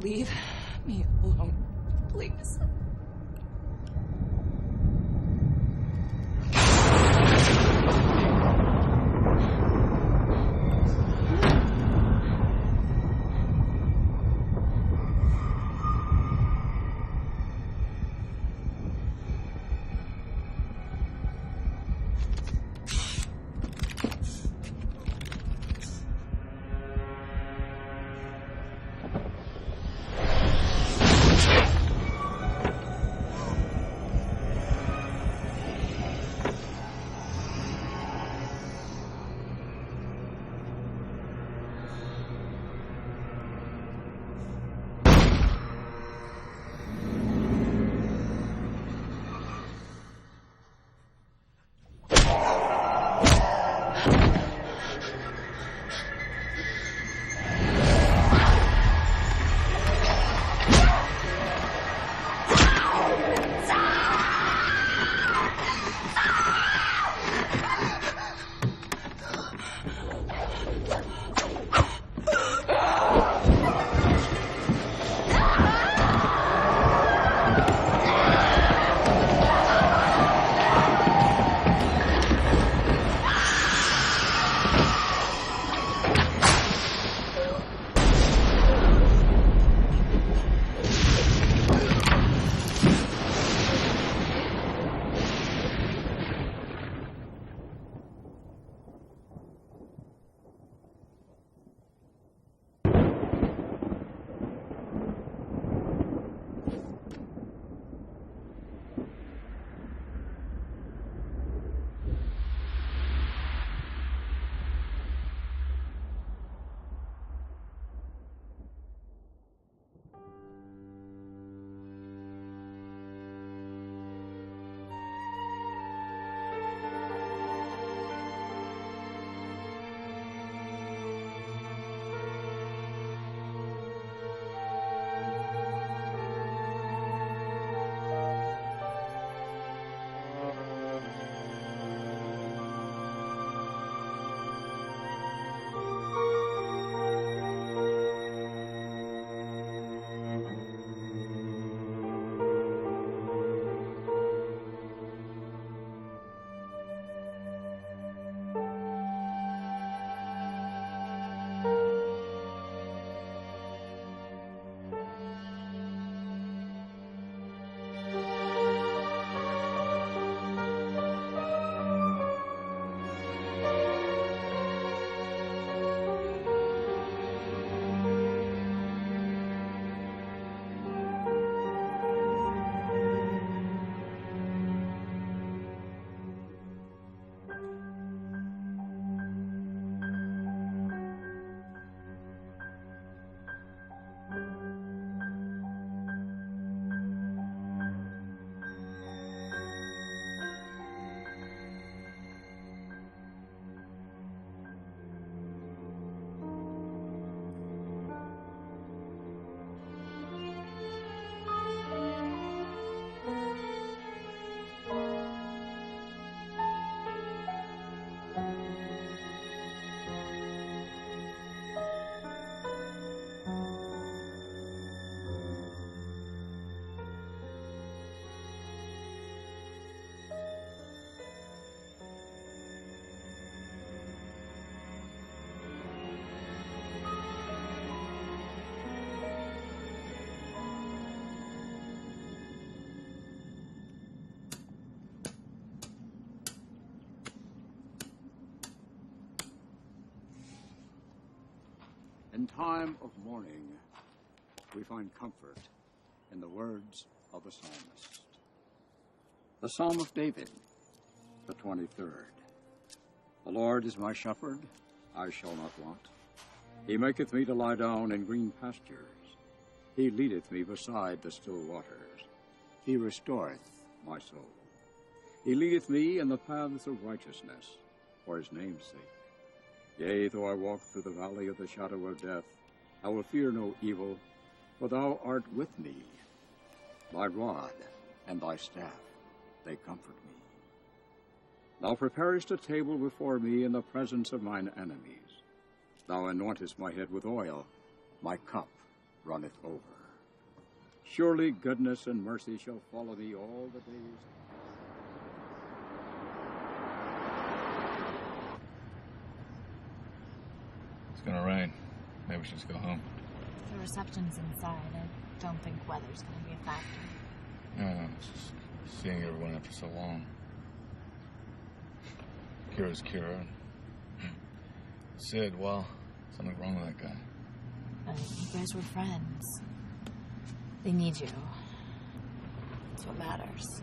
Leave me alone, please. In time of mourning, we find comfort in the words of the psalmist. The Psalm of David, the 23rd. The Lord is my shepherd, I shall not want. He maketh me to lie down in green pastures. He leadeth me beside the still waters. He restoreth my soul. He leadeth me in the paths of righteousness for his name's sake. Yea, though I walk through the valley of the shadow of death, I will fear no evil, for thou art with me. Thy rod and thy staff, they comfort me. Thou preparest a table before me in the presence of mine enemies. Thou anointest my head with oil, my cup runneth over. Surely goodness and mercy shall follow thee all the days. It's gonna rain. Maybe we should just go home. The reception's inside. I don't think weather's gonna be a factor. No, it's just seeing everyone after so long. Kira's Kira. Sid, well, something wrong with that guy. You guys were friends. They need you. That's what matters.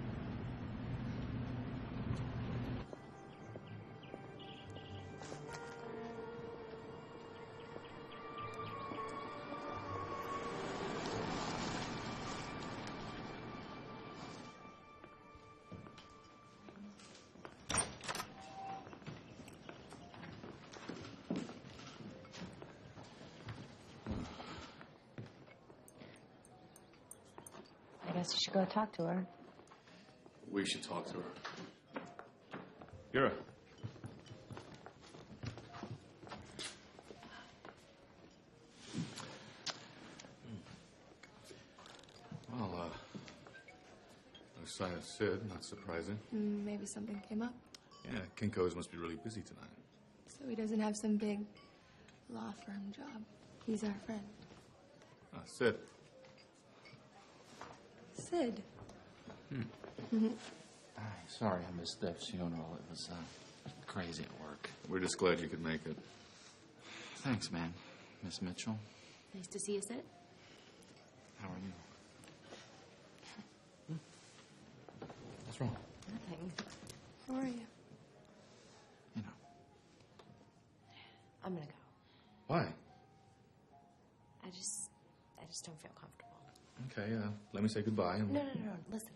I guess you should go talk to her. We should talk to her. Kira. Well, no sign of Sid, not surprising. Maybe something came up. Yeah, Kinko's must be really busy tonight. So he doesn't have some big law firm job. He's our friend. Sid. Sid. Sorry I missed Dev's funeral. It was crazy at work. We're just glad you could make it. Thanks, man. Miss Mitchell, Nice to see you, Sid. how are you? What's wrong? Nothing. How are you? You know. I'm gonna go. Why? I just don't feel comfortable. Okay, let me say goodbye. And... No. Listen,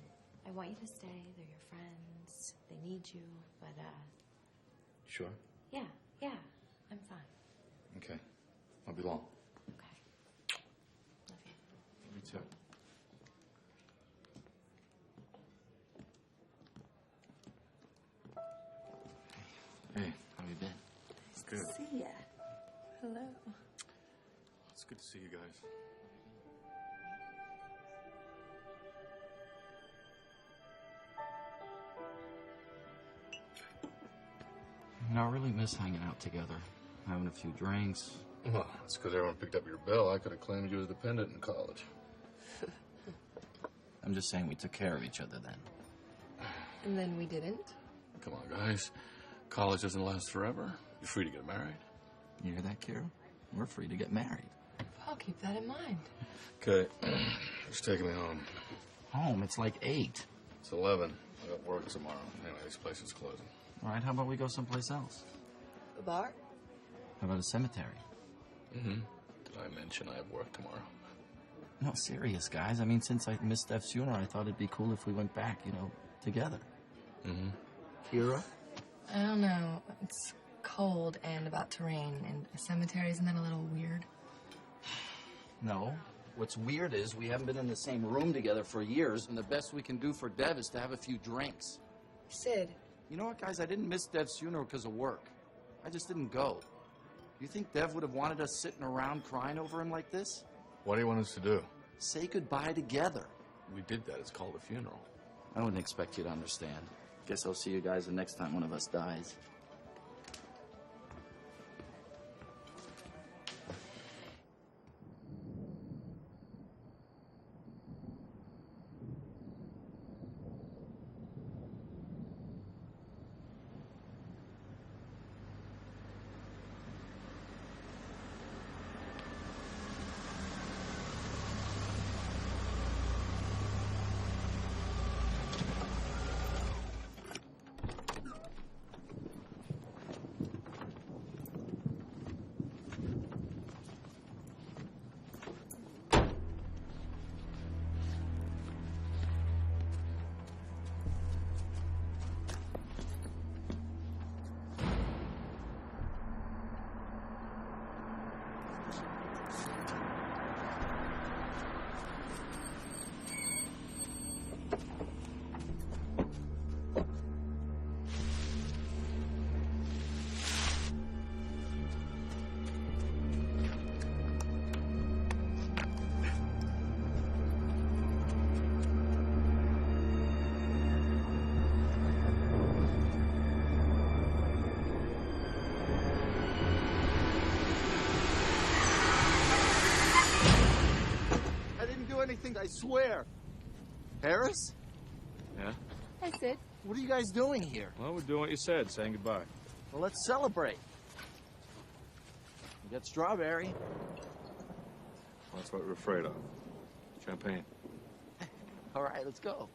I want you to stay. They're your friends. They need you. But, Sure? yeah, I'm fine. Okay. I'll be long. Okay. Love you. Me too. Hey, how you been? Good. See ya. Hello. It's good to see you guys. You know, I really miss hanging out together, having a few drinks. Well, it's because everyone picked up your bill. I could have claimed you as dependent in college. I'm just saying we took care of each other then. And then we didn't. Come on, guys. College doesn't last forever. You're free to get married. You hear that, Kira? We're free to get married. I'll keep that in mind. Okay. Just taking me home. Home, it's like 8. It's 11. I got work tomorrow. Anyway, this place is closing. All right, how about we go someplace else? A bar? How about a cemetery? Mm-hmm. Did I mention I have work tomorrow? No, serious, guys. I mean, since I missed Dev's funeral, I thought it'd be cool if we went back, together. Mm-hmm. Kira? I don't know. It's cold and about to rain, and a cemetery, isn't that a little weird? No. What's weird is we haven't been in the same room together for years, and the best we can do for Dev is to have a few drinks. Sid. You know what, guys? I didn't miss Dev's funeral because of work. I just didn't go. You think Dev would have wanted us sitting around crying over him like this? What do you want us to do? Say goodbye together. We did that. It's called a funeral. I wouldn't expect you to understand. Guess I'll see you guys the next time one of us dies. anything, I swear. Harris? Yeah? Hi, Sid. What are you guys doing here? Well, we're doing what you said, saying goodbye. Well, let's celebrate. You got strawberry. Well, that's what we're afraid of. Champagne. All right, let's go.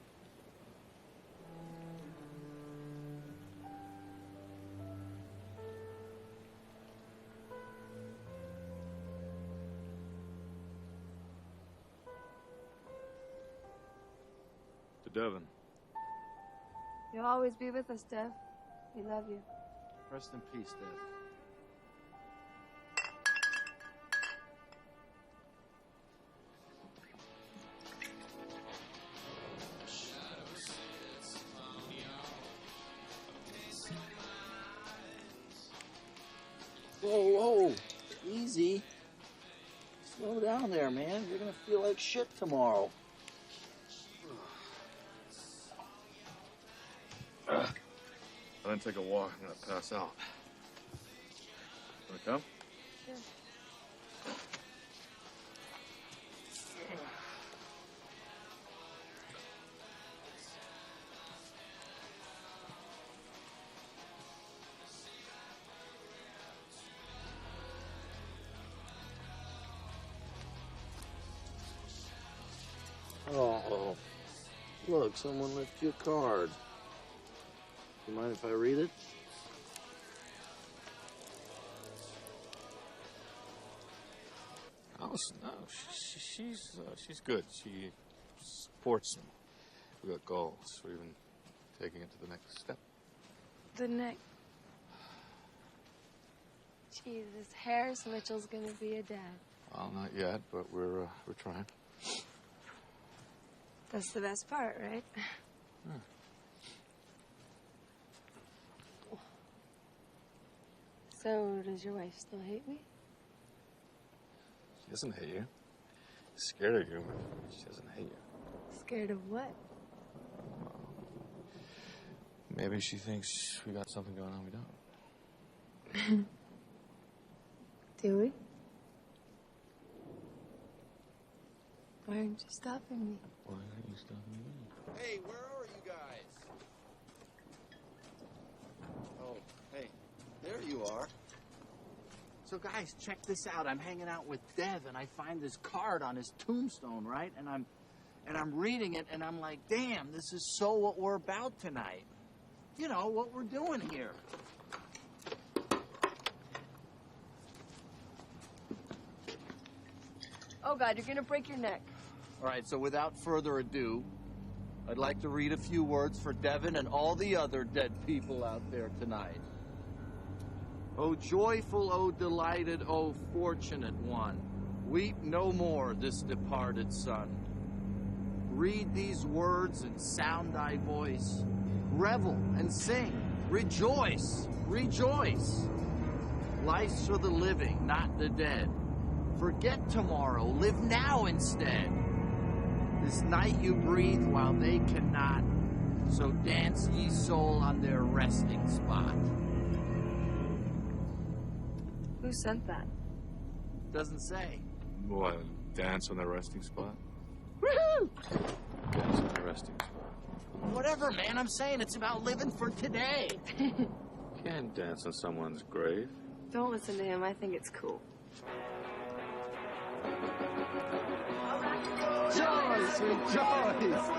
To Devin. You'll always be with us, Dev. We love you. Rest in peace, Dev. Whoa, whoa. Easy. Slow down there, man. You're gonna feel like shit tomorrow. I didn't take a walk. I'm gonna pass out. Wanna come? Sure. Oh, look, someone left you a card. You mind if I read it? Oh, no, she's good. She supports me. We got goals. We're even taking it to the next step. The next. Jesus, Harris Mitchell's gonna be a dad. Well, not yet, but we're trying. That's the best part, right? So, does your wife still hate me? She doesn't hate you. She's scared of you, but she doesn't hate you. Scared of what? Maybe she thinks we got something going on we don't. Do we? Why aren't you stopping me? Why aren't you stopping me? Hey, where are you guys? Oh, hey, there you are. So, guys, check this out. I'm hanging out with Dev, and I find this card on his tombstone, right? And I'm reading it, and I'm like, damn, this is so what we're about tonight. You know, what we're doing here. Oh, God, you're gonna break your neck. All right, so without further ado, I'd like to read a few words for Devin and all the other dead people out there tonight. O joyful, O delighted, O fortunate one, weep no more this departed son. Read these words and sound thy voice. Revel and sing. Rejoice, rejoice. Life's for the living, not the dead. Forget tomorrow, live now instead. This night you breathe while they cannot, so dance ye soul on their resting spot. Who sent that? Doesn't say. What, dance on the resting spot? Woohoo! Dance on the resting spot. Whatever, man, I'm saying it's about living for today. Can't dance on someone's grave. Don't listen to him. I think it's cool. Rejoice, rejoice.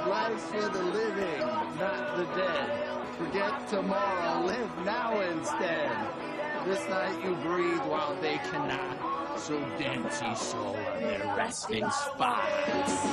Life's for the living, not the dead. Forget tomorrow, live now instead. This night you breathe while they cannot, so dance ye soul on their resting spots.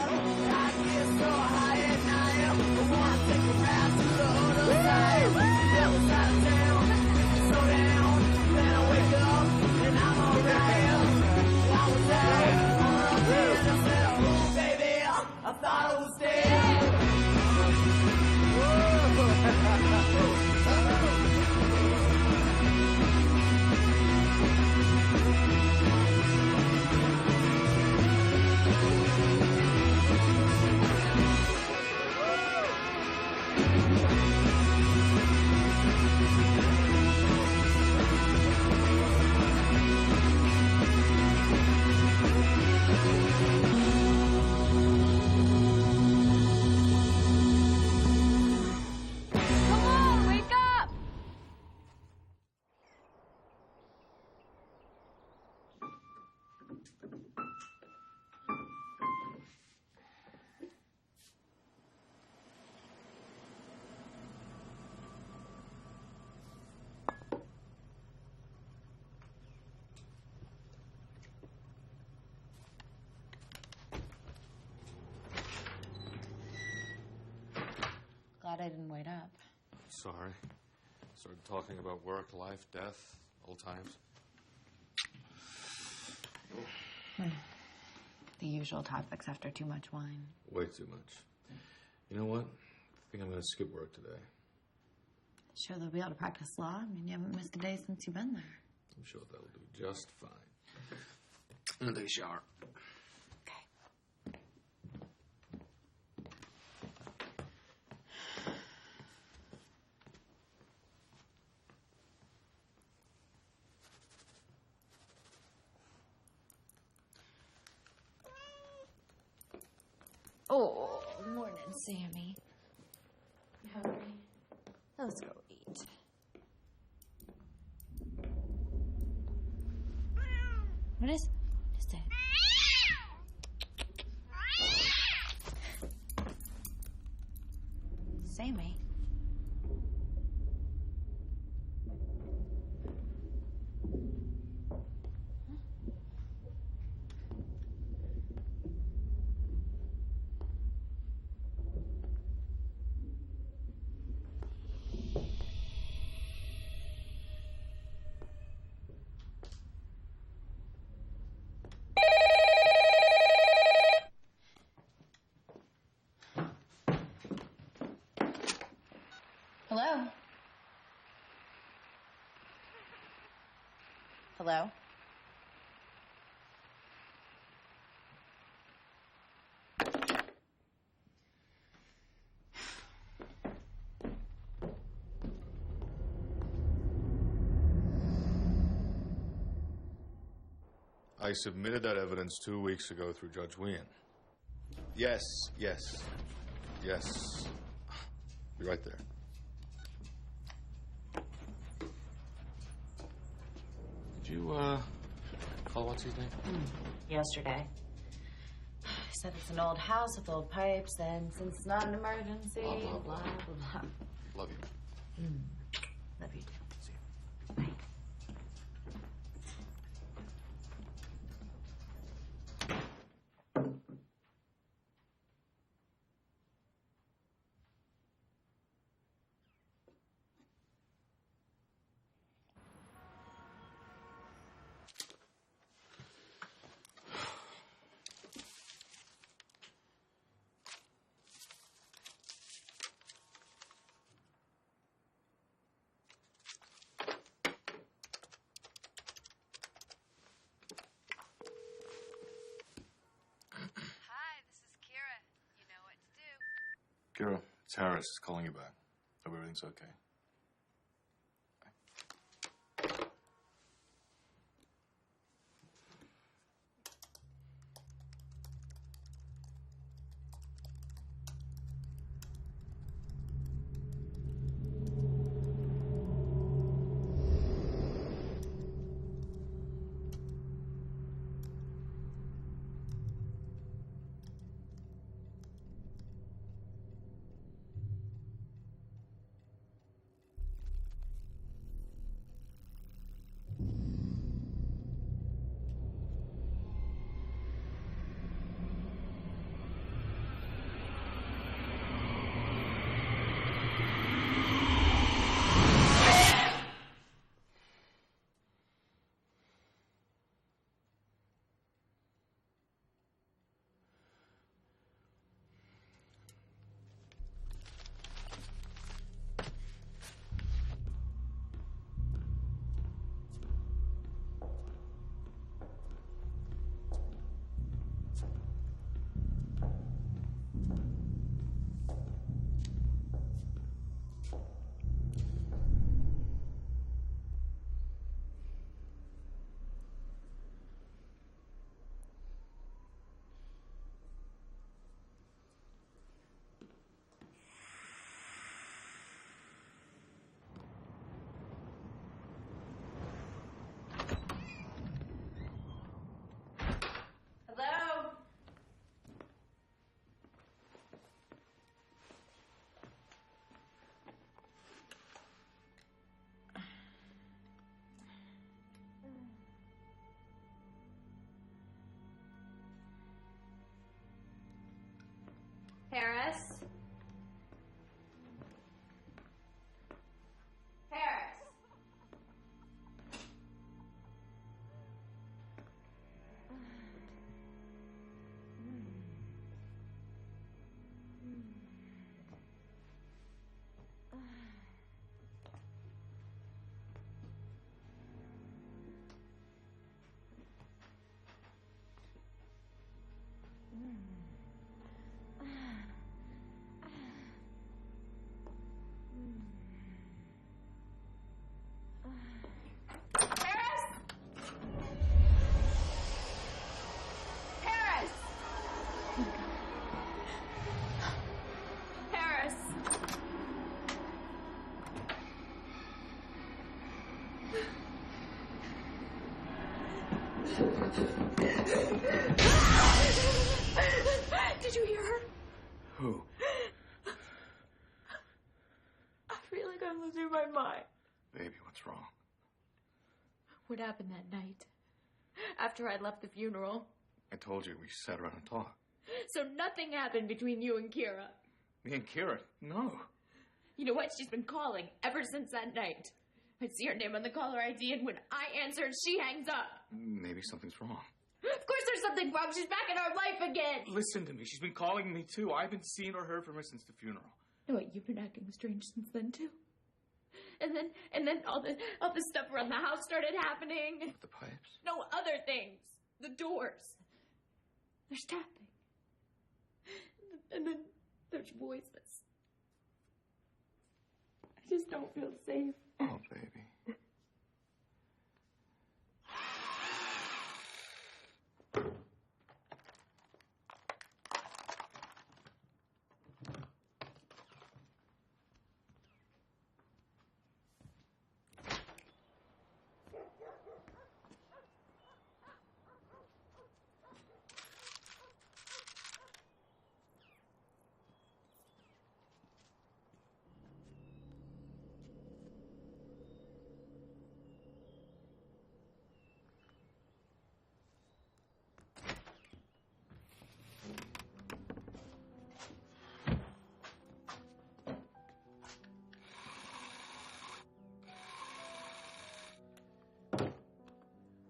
Glad I didn't wait up. Sorry. Started talking about work, life, death, old times. The usual topics after too much wine. Way too much. You know what? I think I'm going to skip work today. Sure they'll be able to practice law? I mean, you haven't missed a day since you've been there. I'm sure that'll do just fine. I'm going to take a shower. Okay. Oh, morning, Sammy. You hungry? Let's go eat. What is it? Sammy. Hello? Hello? I submitted that evidence 2 weeks ago through Judge Wien. Yes. Be right there. Did you, call what's his name? Yesterday. He said it's an old house with old pipes, and since it's not an emergency, Blah, blah, blah, blah. blah, blah. Love you. Love you too. See you. Bye. Kira, it's Harris calling you back. Hope everything's okay. Paris? Paris? Did you hear her? Who? I feel like I'm losing my mind. Baby, what's wrong? What happened that night? After I left the funeral. I told you we sat around and talked. So nothing happened between you and Kira? Me and Kira? No. You know what? She's been calling ever since that night. I see her name on the caller ID, and when I answer, she hangs up. Maybe something's wrong. Of course there's something wrong. She's back in our life again. Listen to me. She's been calling me, too. I haven't seen or heard from her since the funeral. No, wait, you've been acting strange since then, too. And then all the stuff around the house started happening. With the pipes? No, other things. The doors. There's tapping. And then there's voices. I just don't feel safe. Oh, baby.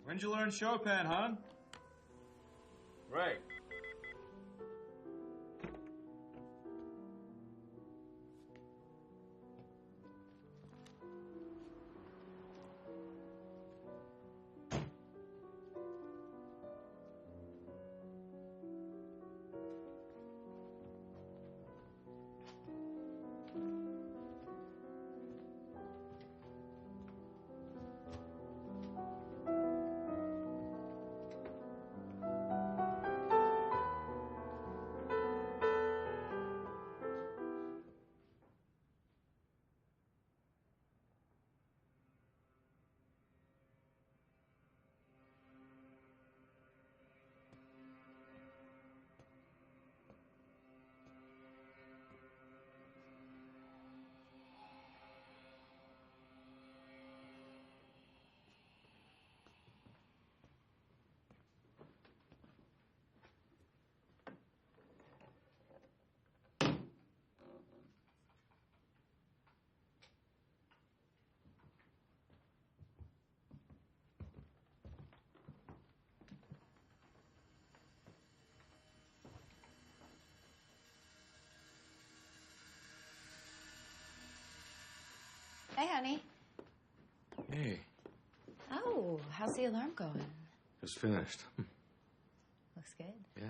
When'd you learn Chopin, hon? Right. Hey, honey. Hey. Oh, how's the alarm going? It's finished. Looks good. Yeah.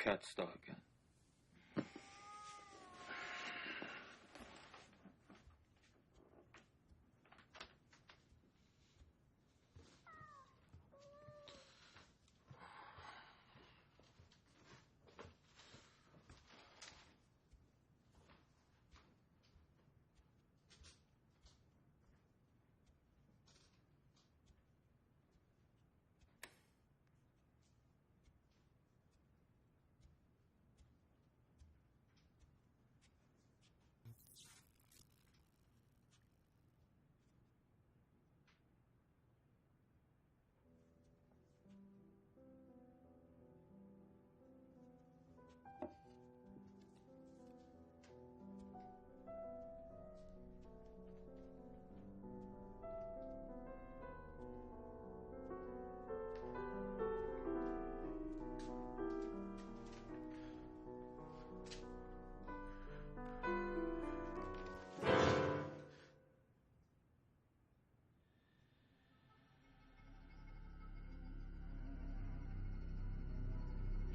cat stuck.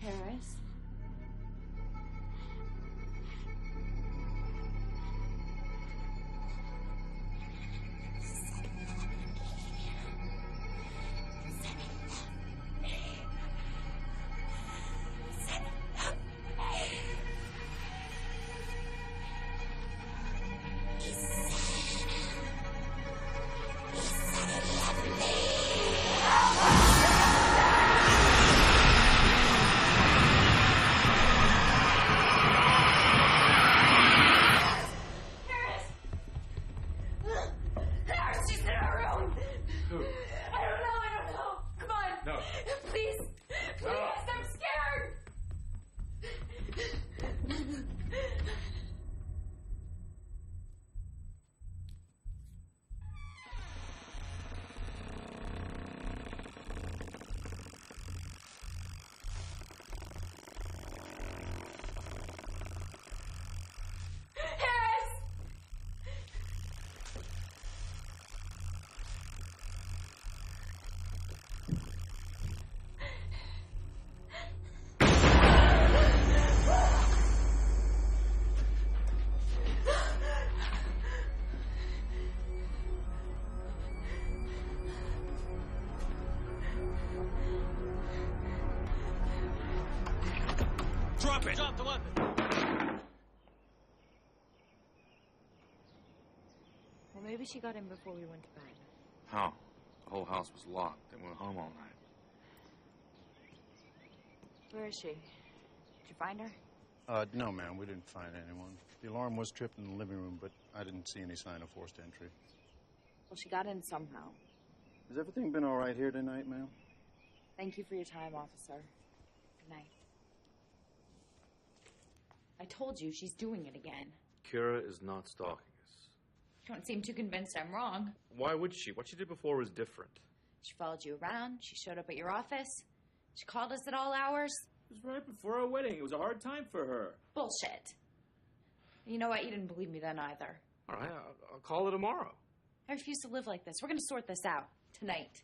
Paris? Drop it! Drop the weapon! Well, maybe she got in before we went to bed. How? The whole house was locked. They went home all night. Where is she? Did you find her? No, ma'am, we didn't find anyone. The alarm was tripped in the living room, but I didn't see any sign of forced entry. Well, she got in somehow. Has everything been all right here tonight, ma'am? Thank you for your time, officer. Good night. I told you, she's doing it again. Kira is not stalking us. You don't seem too convinced I'm wrong. Why would she? What she did before was different. She followed you around. She showed up at your office. She called us at all hours. It was right before our wedding. It was a hard time for her. Bullshit. You know what? You didn't believe me then either. All right, I'll call her tomorrow. I refuse to live like this. We're going to sort this out tonight.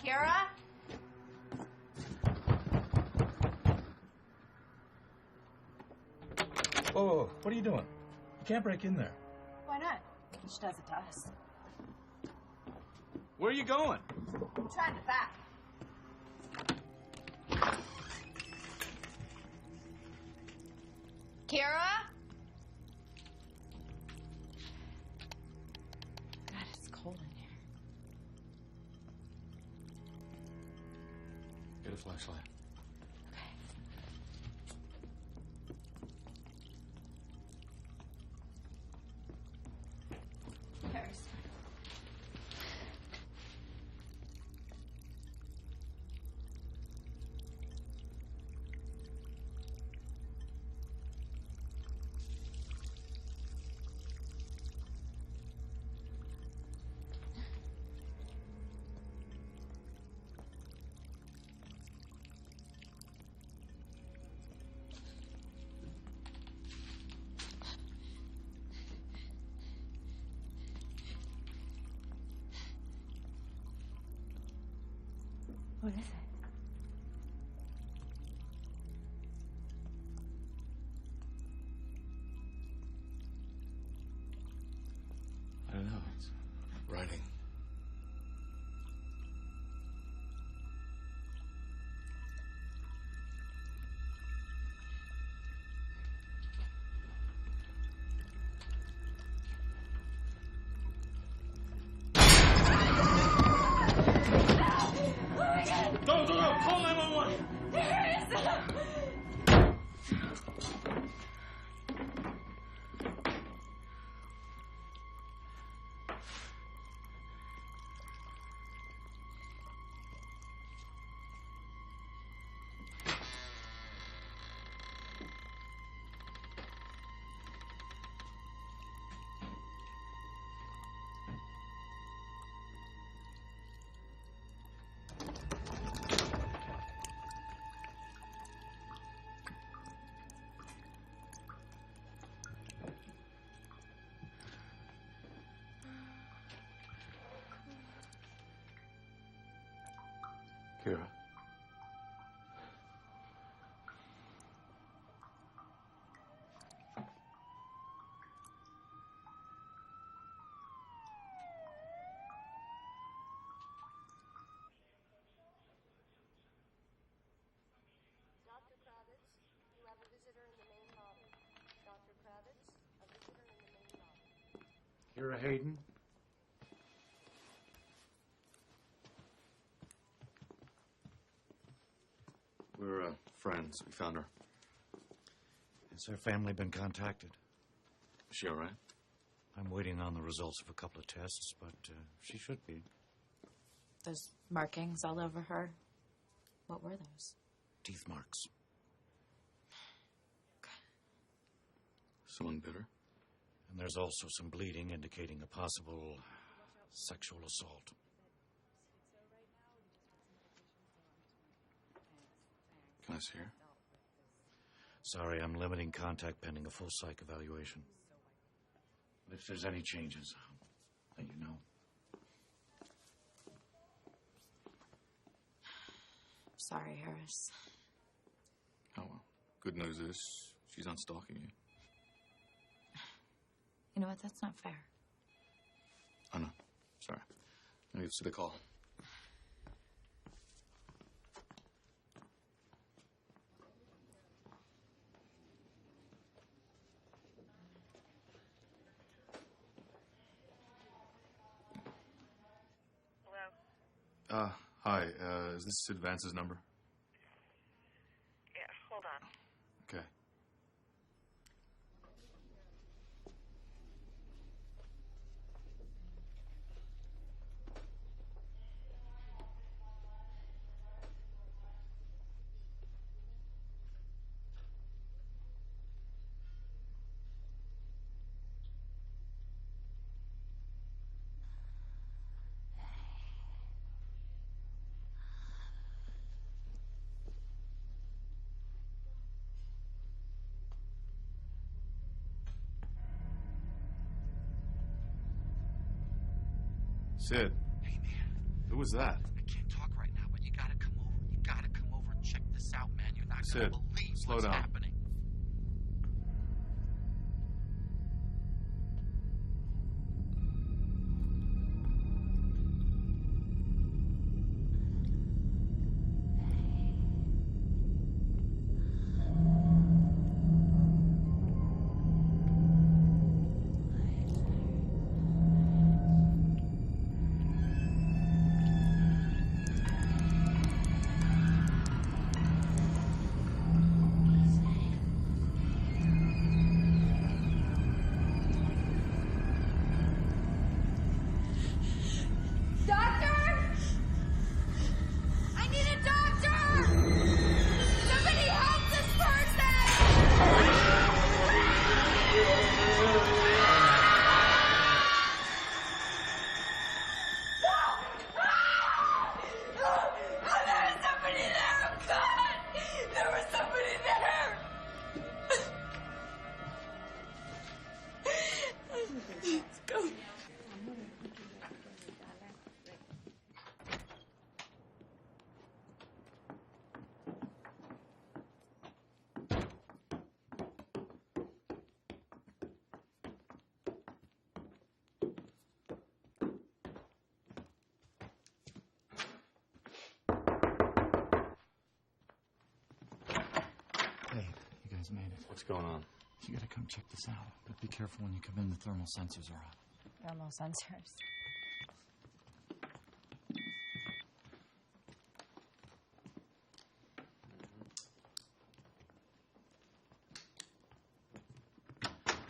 Kira? Whoa, what are you doing? You can't break in there. Why not? She does it to us. Where are you going? I'm trying to back. Kira? God, it's cold in here. Get a flashlight. Paris. What is it? I don't know. It's writing. Go! Call 911! Kira. Kira Hayden? We're friends. We found her. Has her family been contacted? Is she all right? I'm waiting on the results of a couple of tests, but she should be. Those markings all over her. What were those? Teeth marks. Someone bit her? And there's also some bleeding indicating a possible sexual assault. Can I see her? Sorry, I'm limiting contact pending a full psych evaluation. But if there's any changes, I'll let you know. Sorry, Harris. Oh, well. Good news is she's not stalking you. You know what? That's not fair. Oh, no. Sorry. I need to see the call. Hello? Hi. Is this Advance's number? Yeah, hold on. Okay. Sid. Hey, man. Who was that? I can't talk right now, but you gotta come over. You gotta come over and check this out, man. You're not gonna Sid, believe slow what's down. happening. has made it. What's going on? You gotta come check this out. But be careful when you come in. The thermal sensors are on. Thermal sensors.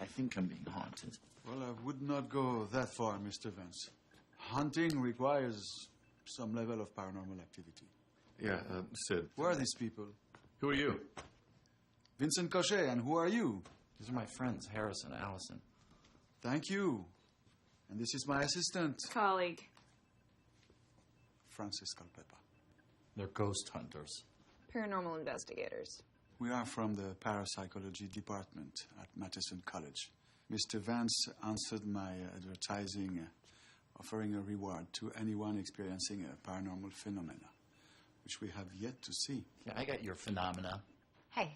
I think I'm being haunted. Well, I would not go that far, Mr. Vance. Hunting requires some level of paranormal activity. Yeah, Sid. Who are these people? Who are you? Vincent Cochet, and who are you? These are my friends, Harris and Allison. Thank you. And this is my assistant, Colleague. Francis Calpeppa. They're ghost hunters. Paranormal investigators. We are from the parapsychology department at Madison College. Mr. Vance answered my advertising offering a reward to anyone experiencing a paranormal phenomena, which we have yet to see. Yeah, I got your phenomena. Hey,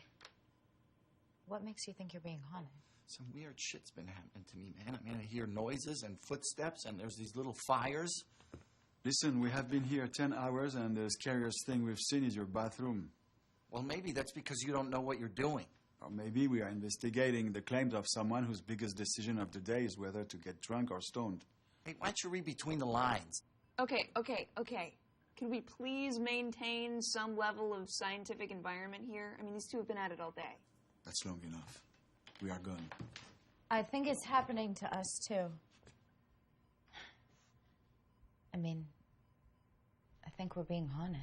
what makes you think you're being haunted? Some weird shit's been happening to me, man. I mean, I hear noises and footsteps, and there's these little fires. Listen, we have been here 10 hours, and the scariest thing we've seen is your bathroom. Well, maybe that's because you don't know what you're doing. Or maybe we are investigating the claims of someone whose biggest decision of the day is whether to get drunk or stoned. Hey, why don't you read between the lines? Okay. Can we please maintain some level of scientific environment here? I mean, these two have been at it all day. That's long enough. We are gone. I think it's happening to us, too. I mean, I think we're being haunted.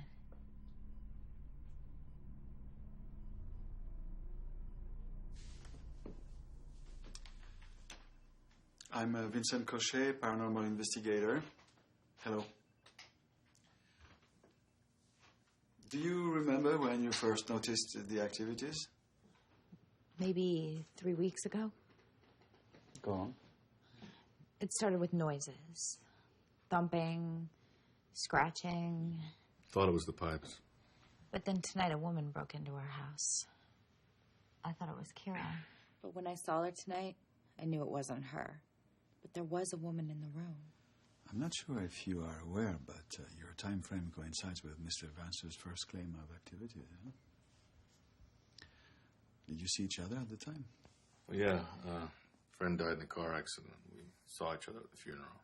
I'm Vincent Cochet, paranormal investigator. Hello. Do you remember when you first noticed the activities? Maybe 3 weeks ago. Go on. It started with noises. Thumping, scratching. Thought it was the pipes. But then tonight a woman broke into our house. I thought it was Kira. But when I saw her tonight, I knew it wasn't her. But there was a woman in the room. I'm not sure if you are aware, but your time frame coincides with Mr. Vance's first claim of activity. Huh? Did you see each other at the time? Well, yeah. Friend died in a car accident. We saw each other at the funeral.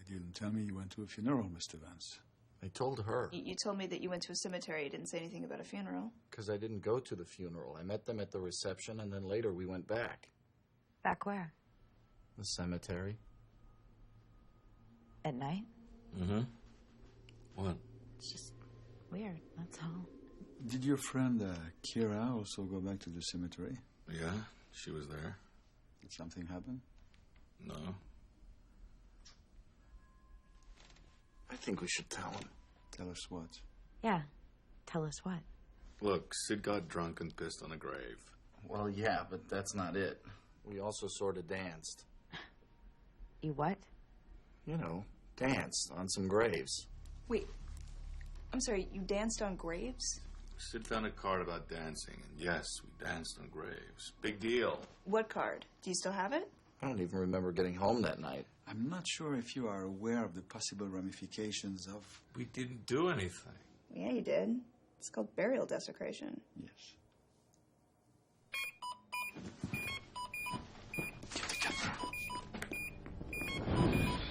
You didn't tell me you went to a funeral, Mr. Vance. I told her. You told me that you went to a cemetery. You didn't say anything about a funeral. Because I didn't go to the funeral. I met them at the reception, and then later we went back. Back where? The cemetery. At night? Mm-hmm. What? It's just weird, that's all. Did your friend Kira also go back to the cemetery? Yeah, she was there. Did something happen? No. I think we should tell him. Tell us what? Yeah, tell us what? Look, Sid got drunk and pissed on a grave. Well, yeah, but that's not it. We also sort of danced. You what? You know, danced on some graves. Wait, I'm sorry, you danced on graves? Sid found a card about dancing, and yes, we danced on graves. Big deal. What card? Do you still have it? I don't even remember getting home that night. I'm not sure if you are aware of the possible ramifications of... We didn't do anything. Yeah, you did. It's called burial desecration. Yes.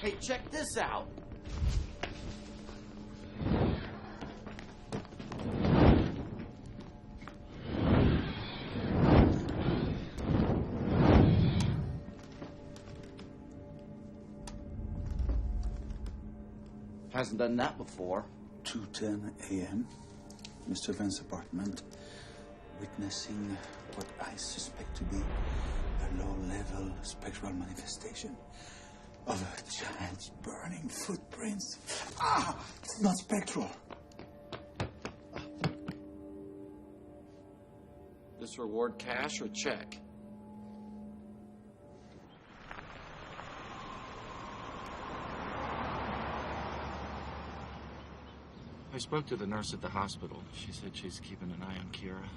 Hey, check this out. Hasn't done that before. 2:10 a.m. Mr. Vance's apartment, witnessing what I suspect to be a low-level spectral manifestation of a child's burning footprints. Ah! It's not spectral. This reward cash or check? I spoke to the nurse at the hospital. She said she's keeping an eye on Kira.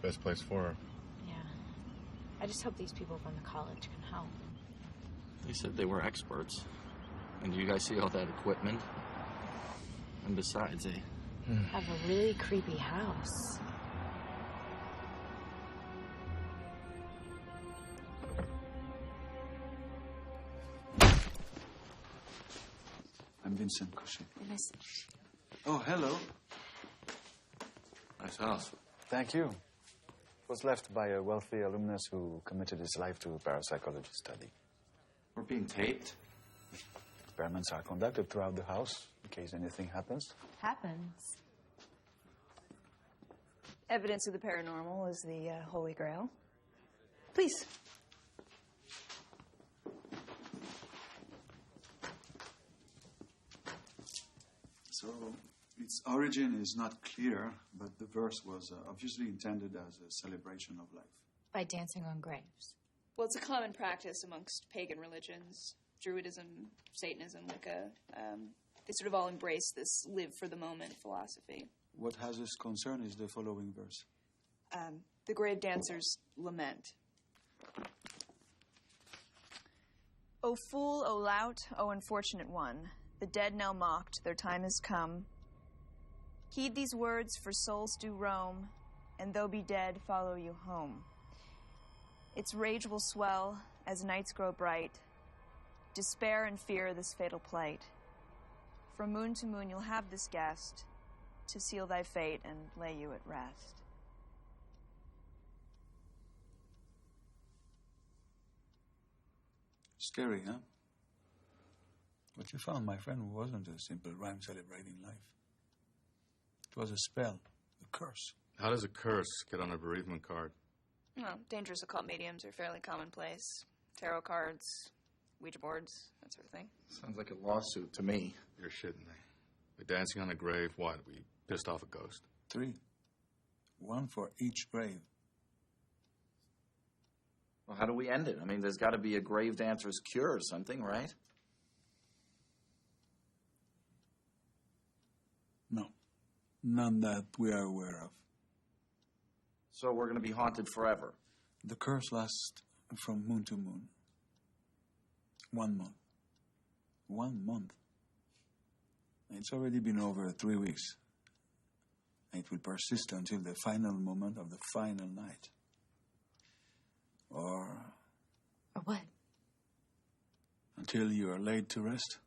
Best place for her. Yeah. I just hope these people from the college can help. They said they were experts. And do you guys see all that equipment? And besides, they have a really creepy house. I'm Vincent Cochet. Nice. Oh, hello. Nice house. Thank you. It was left by a wealthy alumnus who committed his life to parapsychology study. We're being taped. Experiments are conducted throughout the house in case anything happens. Happens. Evidence of the paranormal is the Holy Grail. Please. So, its origin is not clear, but the verse was obviously intended as a celebration of life. By dancing on graves. Well, it's a common practice amongst pagan religions. Druidism, Satanism, Wicca. They sort of all embrace this live for the moment philosophy. What has us concerned is the following verse. The grave dancers lament. O fool, O lout, O unfortunate one, the dead now mocked, their time is come. Heed these words, for souls do roam, and though be dead, follow you home. Its rage will swell as nights grow bright. Despair and fear this fatal plight. From moon to moon you'll have this guest to seal thy fate and lay you at rest. Scary, huh? What you found, my friend, wasn't a simple rhyme celebrating life. It was a spell, a curse. How does a curse get on a bereavement card? Well, dangerous occult mediums are fairly commonplace. Tarot cards, Ouija boards, that sort of thing. Sounds like a lawsuit to me. You're shitting me. We're dancing on a grave. What? We pissed off a ghost? 3. 1 for each grave. Well, how do we end it? I mean, there's got to be a grave dancer's cure or something, right? No. None that we are aware of. So we're going to be haunted forever? The curse lasts from moon to moon. 1 month. 1 month. It's already been over 3 weeks. It will persist until the final moment of the final night. Or what? Until you are laid to rest.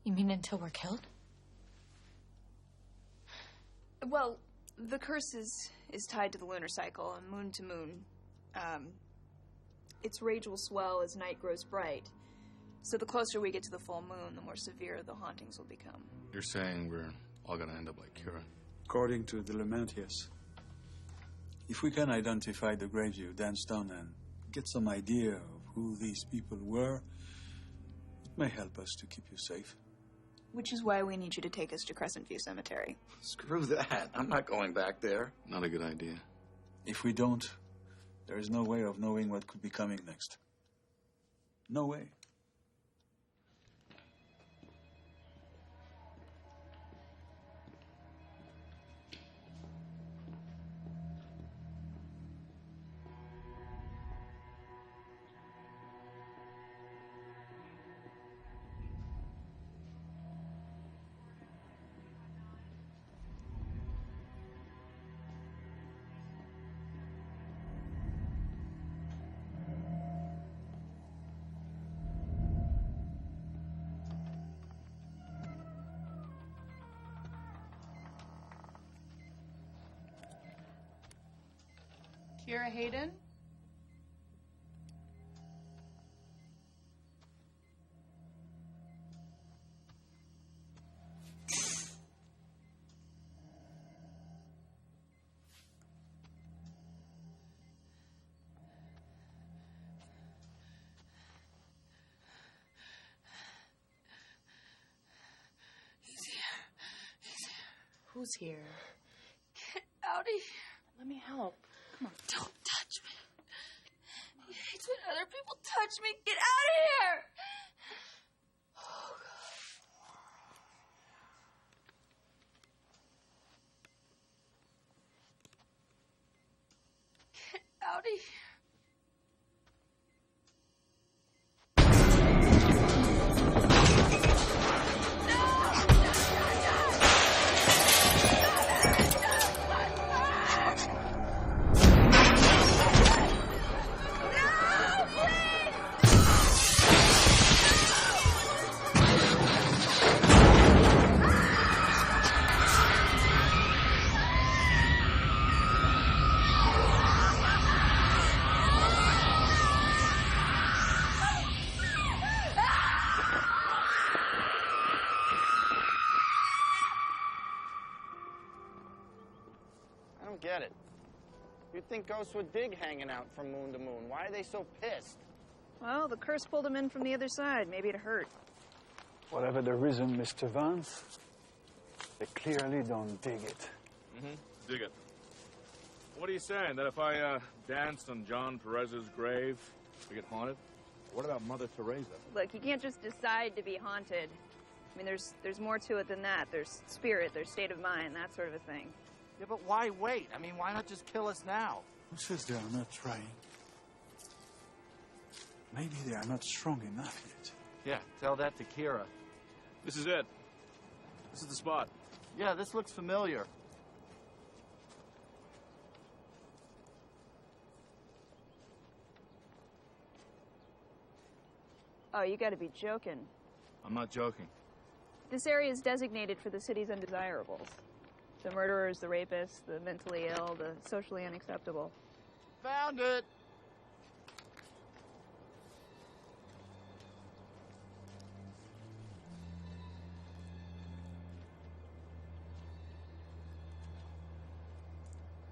You mean until we're killed? Well, the curse is tied to the lunar cycle, and moon to moon. Its rage will swell as night grows bright. So the closer we get to the full moon, the more severe the hauntings will become. You're saying we're all going to end up like Kira? According to the lament, yes. If we can identify the graves you danced on and get some idea of who these people were, it may help us to keep you safe. Which is why we need you to take us to Crescent View Cemetery. Screw that. I'm not going back there. Not a good idea. If we don't, there is no way of knowing what could be coming next. No way. Kira Hayden? He's here. He's here. Who's here? Get out of here. Let me help. Come on, don't touch me. He hates when other people touch me. Get out of here! Oh, God. Get out of here. think ghosts would dig hanging out from moon to moon. Why are they so pissed? Well, the curse pulled him in from the other side. Maybe it hurt. Whatever the reason, Mr. Vance, they clearly don't dig it. Mm-hmm. Dig it. What are you saying? That if I danced on John Perez's grave, we get haunted? What about Mother Teresa? Look, you can't just decide to be haunted. I mean, there's more to it than that. There's spirit, there's state of mind, that sort of a thing. Yeah, but why wait? I mean, why not just kill us now? Who says they are not trying? Maybe they are not strong enough yet. Yeah, tell that to Kira. This is it. This is the spot. Yeah, this looks familiar. Oh, you gotta be joking. I'm not joking. This area is designated for the city's undesirables. The murderers, the rapists, the mentally ill, the socially unacceptable. Found it!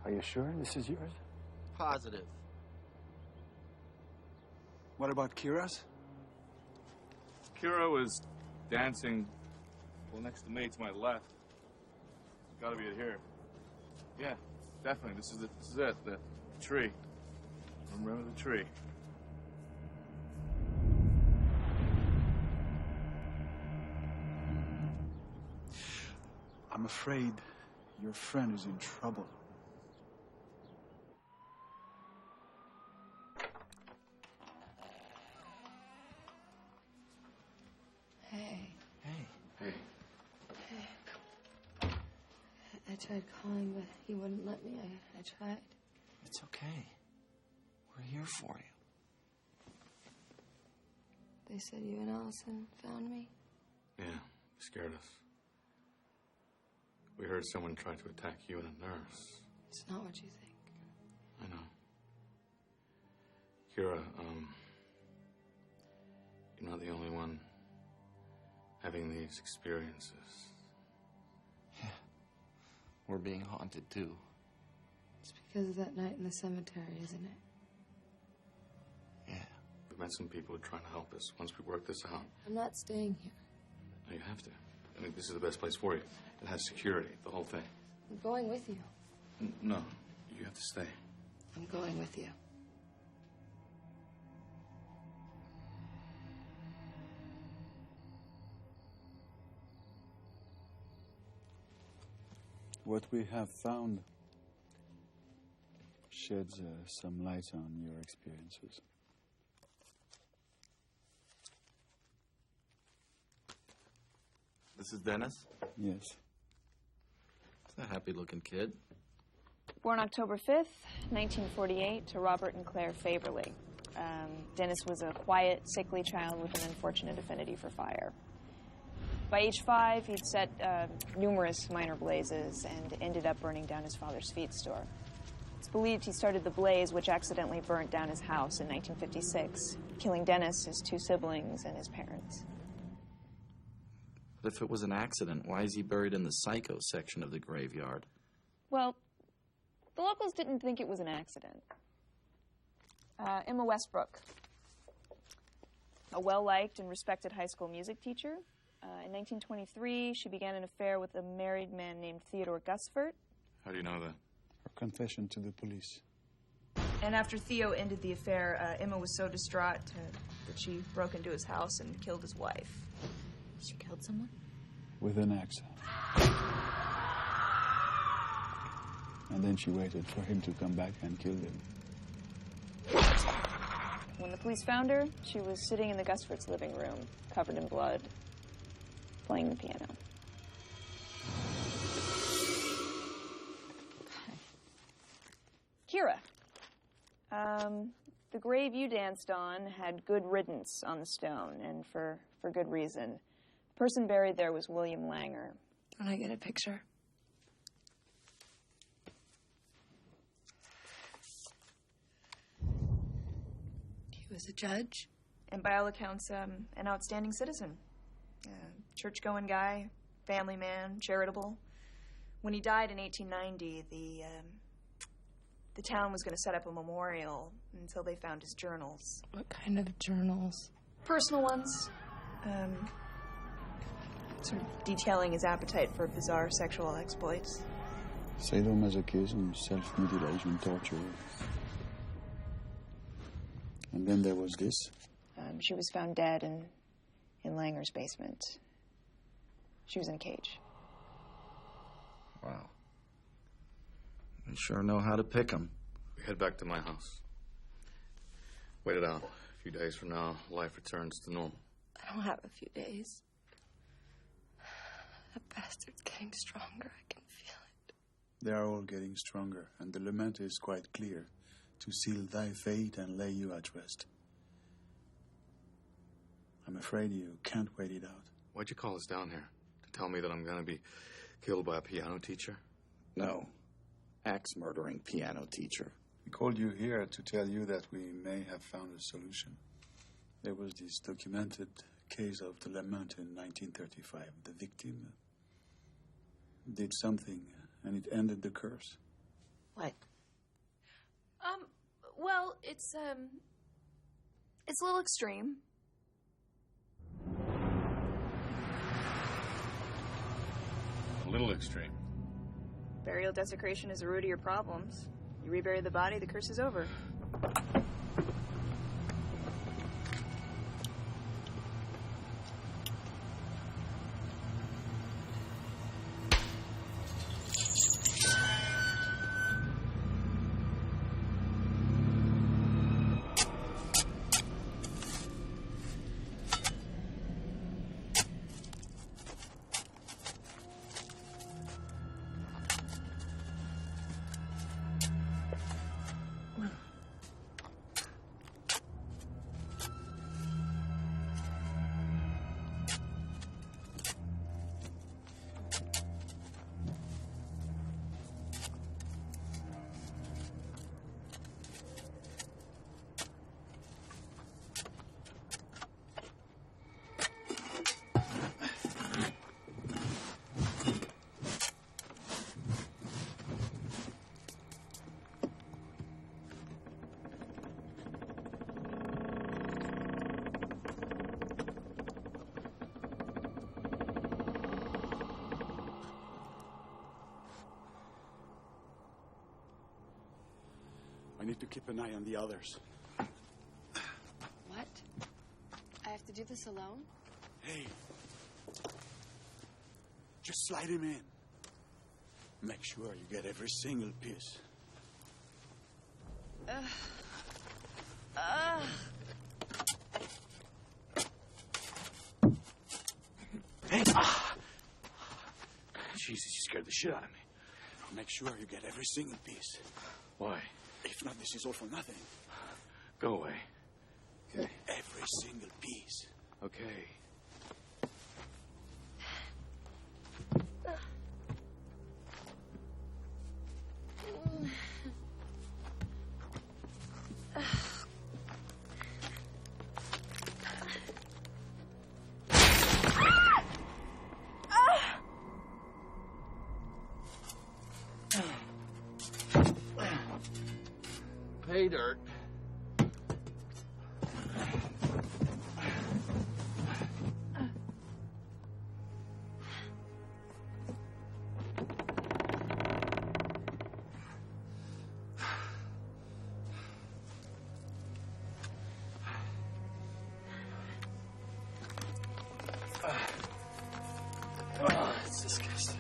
Are you sure this is yours? Positive. What about Kira's? Kira was dancing, well, next to me, to my left. Gotta be it here. Yeah, definitely. This is it. The tree. Remember the tree. I'm afraid your friend is in trouble. Hey. Hey. I tried calling, but he wouldn't let me. I tried. It's okay. We're here for you. They said you and Allison found me. Yeah, they scared us. We heard someone try to attack you and a nurse. It's not what you think. I know. Kira, you're not the only one having these experiences. Yeah. We're being haunted, too. It's because of that night in the cemetery, isn't it? Yeah. We've met some people who are trying to help us once we work this out. I'm not staying here. No, you have to. I mean, this is the best place for you. It has security, the whole thing. I'm going with you. No, you have to stay. I'm going with you. What we have found sheds some light on your experiences. This is Dennis? Yes. It's a happy-looking kid. Born October 5th, 1948, to Robert and Claire Faverly. Dennis was a quiet, sickly child with an unfortunate affinity for fire. By age 5, he'd set numerous minor blazes and ended up burning down his father's feed store. It's believed he started the blaze, which accidentally burnt down his house in 1956, killing Dennis, his 2 siblings, and his parents. But if it was an accident, why is he buried in the psycho section of the graveyard? Well, the locals didn't think it was an accident. Emma Westbrook, a well-liked and respected high school music teacher. In 1923, she began an affair with a married man named Theodore Gusfert. How do you know that? Her confession to the police. And after Theo ended the affair, Emma was so distraught that she broke into his house and killed his wife. She killed someone? With an axe. And then she waited for him to come back and kill him. When the police found her, she was sitting in the Gusfert's living room, covered in blood, playing the piano. Kira, the grave you danced on had good riddance on the stone, and for good reason. The person buried there was William Langer. Can I get a picture? He was a judge? And by all accounts, an outstanding citizen. Church-going guy, family man, charitable. When he died in 1890, The town was going to set up a memorial until they found his journals. What kind of journals? Personal ones. Sort of detailing his appetite for bizarre sexual exploits. Sadomasochism, self-mutilation, torture. And then there was this. She was found dead in Langer's basement. She was in a cage. Wow. You sure know how to pick 'em. We head back to my house. Wait it out. A few days from now, life returns to normal. I don't have a few days. That bastard's getting stronger. I can feel it. They are all getting stronger, and the lament is quite clear. To seal thy fate and lay you at rest. I'm afraid you can't wait it out. Why'd you call us down here? To tell me that I'm gonna be killed by a piano teacher? No. Axe-murdering piano teacher. We called you here to tell you that we may have found a solution. There was this documented case of the lament in 1935. The victim did something, and it ended the curse. What? Well, it's a little extreme. A little extreme. Burial desecration is the root of your problems. You rebury the body, the curse is over. I need to keep an eye on the others. What? I have to do this alone? Hey. Just slide him in. Make sure you get every single piece. Hey! Jesus, you scared the shit out of me. Make sure you get every single piece. Why? If not, this is all for nothing. Go away. Okay. Every single piece. Okay. Pay dirt. It's disgusting.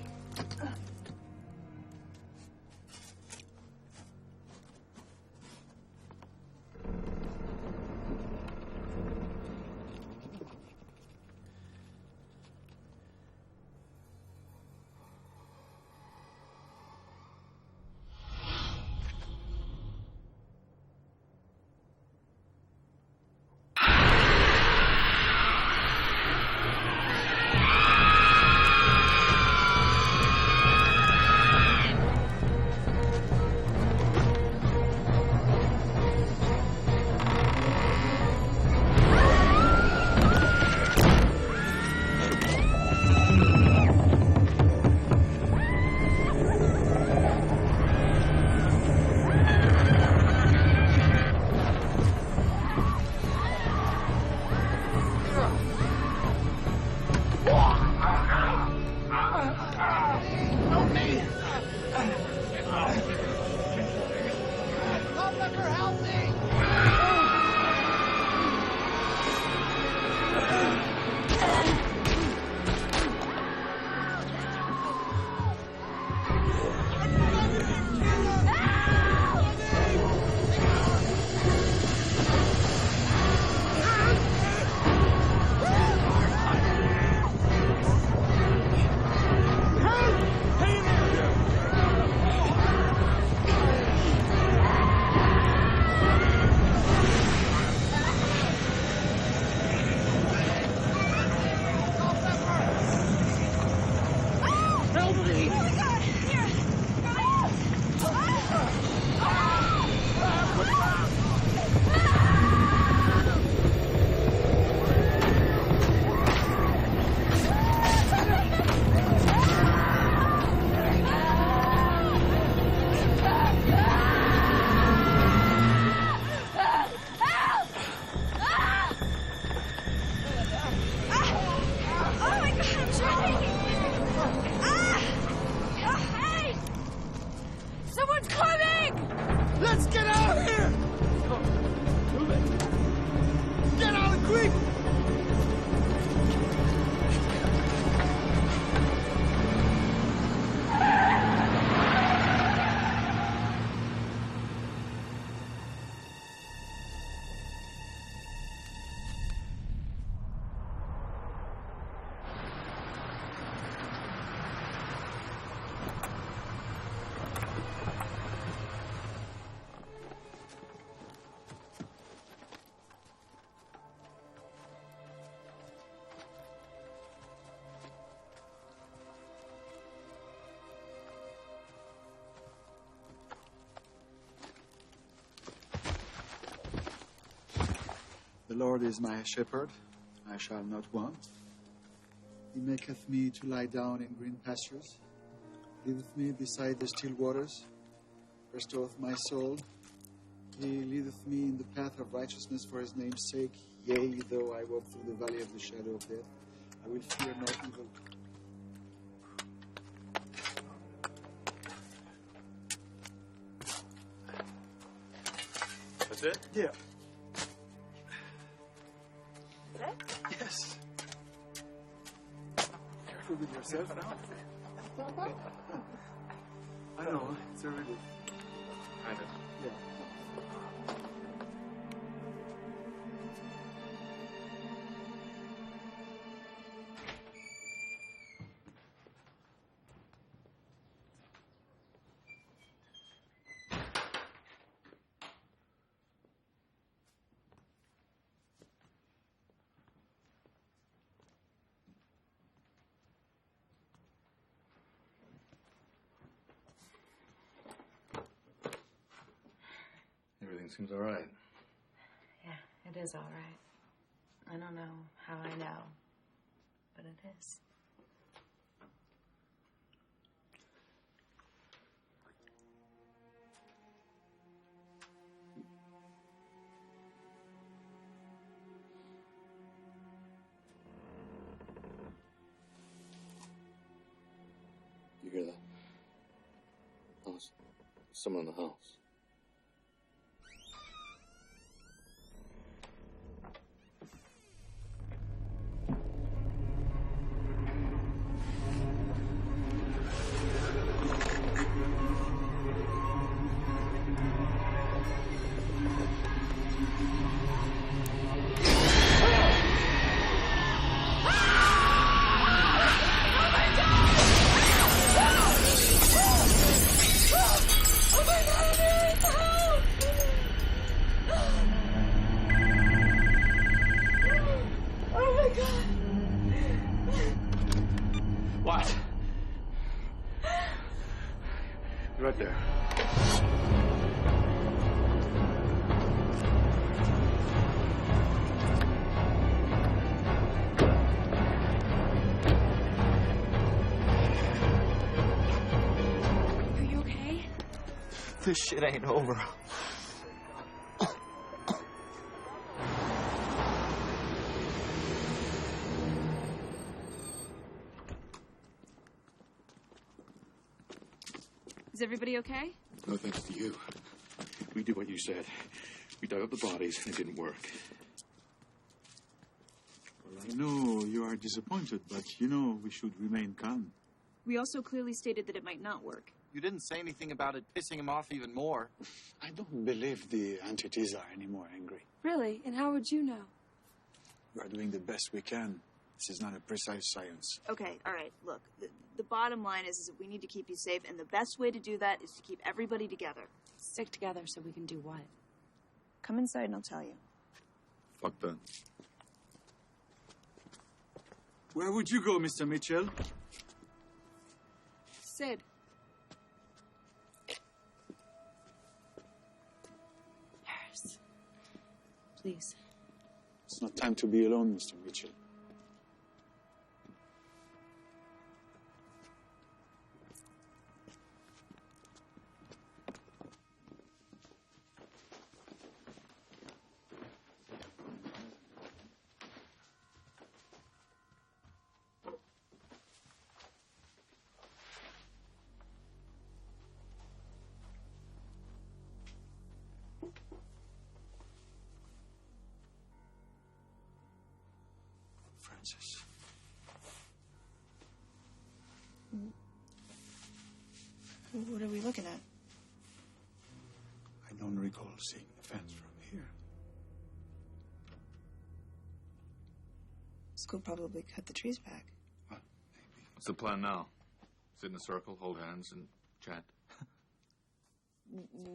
Oh my God! Here! Someone's coming! Let's get out of here! Move it. Get out quick! The Lord is my shepherd, I shall not want. He maketh me to lie down in green pastures. Leadeth me beside the still waters. Restoreth my soul. He leadeth me in the path of righteousness for his name's sake. Yea, though I walk through the valley of the shadow of death, I will fear no evil. That's it? Yeah. Yes. Careful with yourself now. I know, it's a relief. Kind of. Yeah. Everything seems all right. Yeah, it is all right. I don't know how I know, but it is. You hear that? Oh, it's someone in the house. What? You're right there. Are you okay? This shit ain't over. Is everybody okay? No thanks to you. We did what you said. We dug up the bodies and it didn't work. Well, I know you are disappointed, but you know we should remain calm. We also clearly stated that it might not work. You didn't say anything about it pissing him off even more. I don't believe the entities are any more angry. Really? And how would you know? We are doing the best we can. This is not a precise science. Okay, all right, look. The bottom line is that we need to keep you safe, and the best way to do that is to keep everybody together. Stick together so we can do what? Come inside and I'll tell you. Fuck that. Where would you go, Mr. Mitchell? Sid. Harris. Please. It's not time to be alone, Mr. Mitchell. Francis. What are we looking at? I don't recall seeing the fence from here. School probably cut the trees back. What's the plan now? Sit in a circle, hold hands, and chat?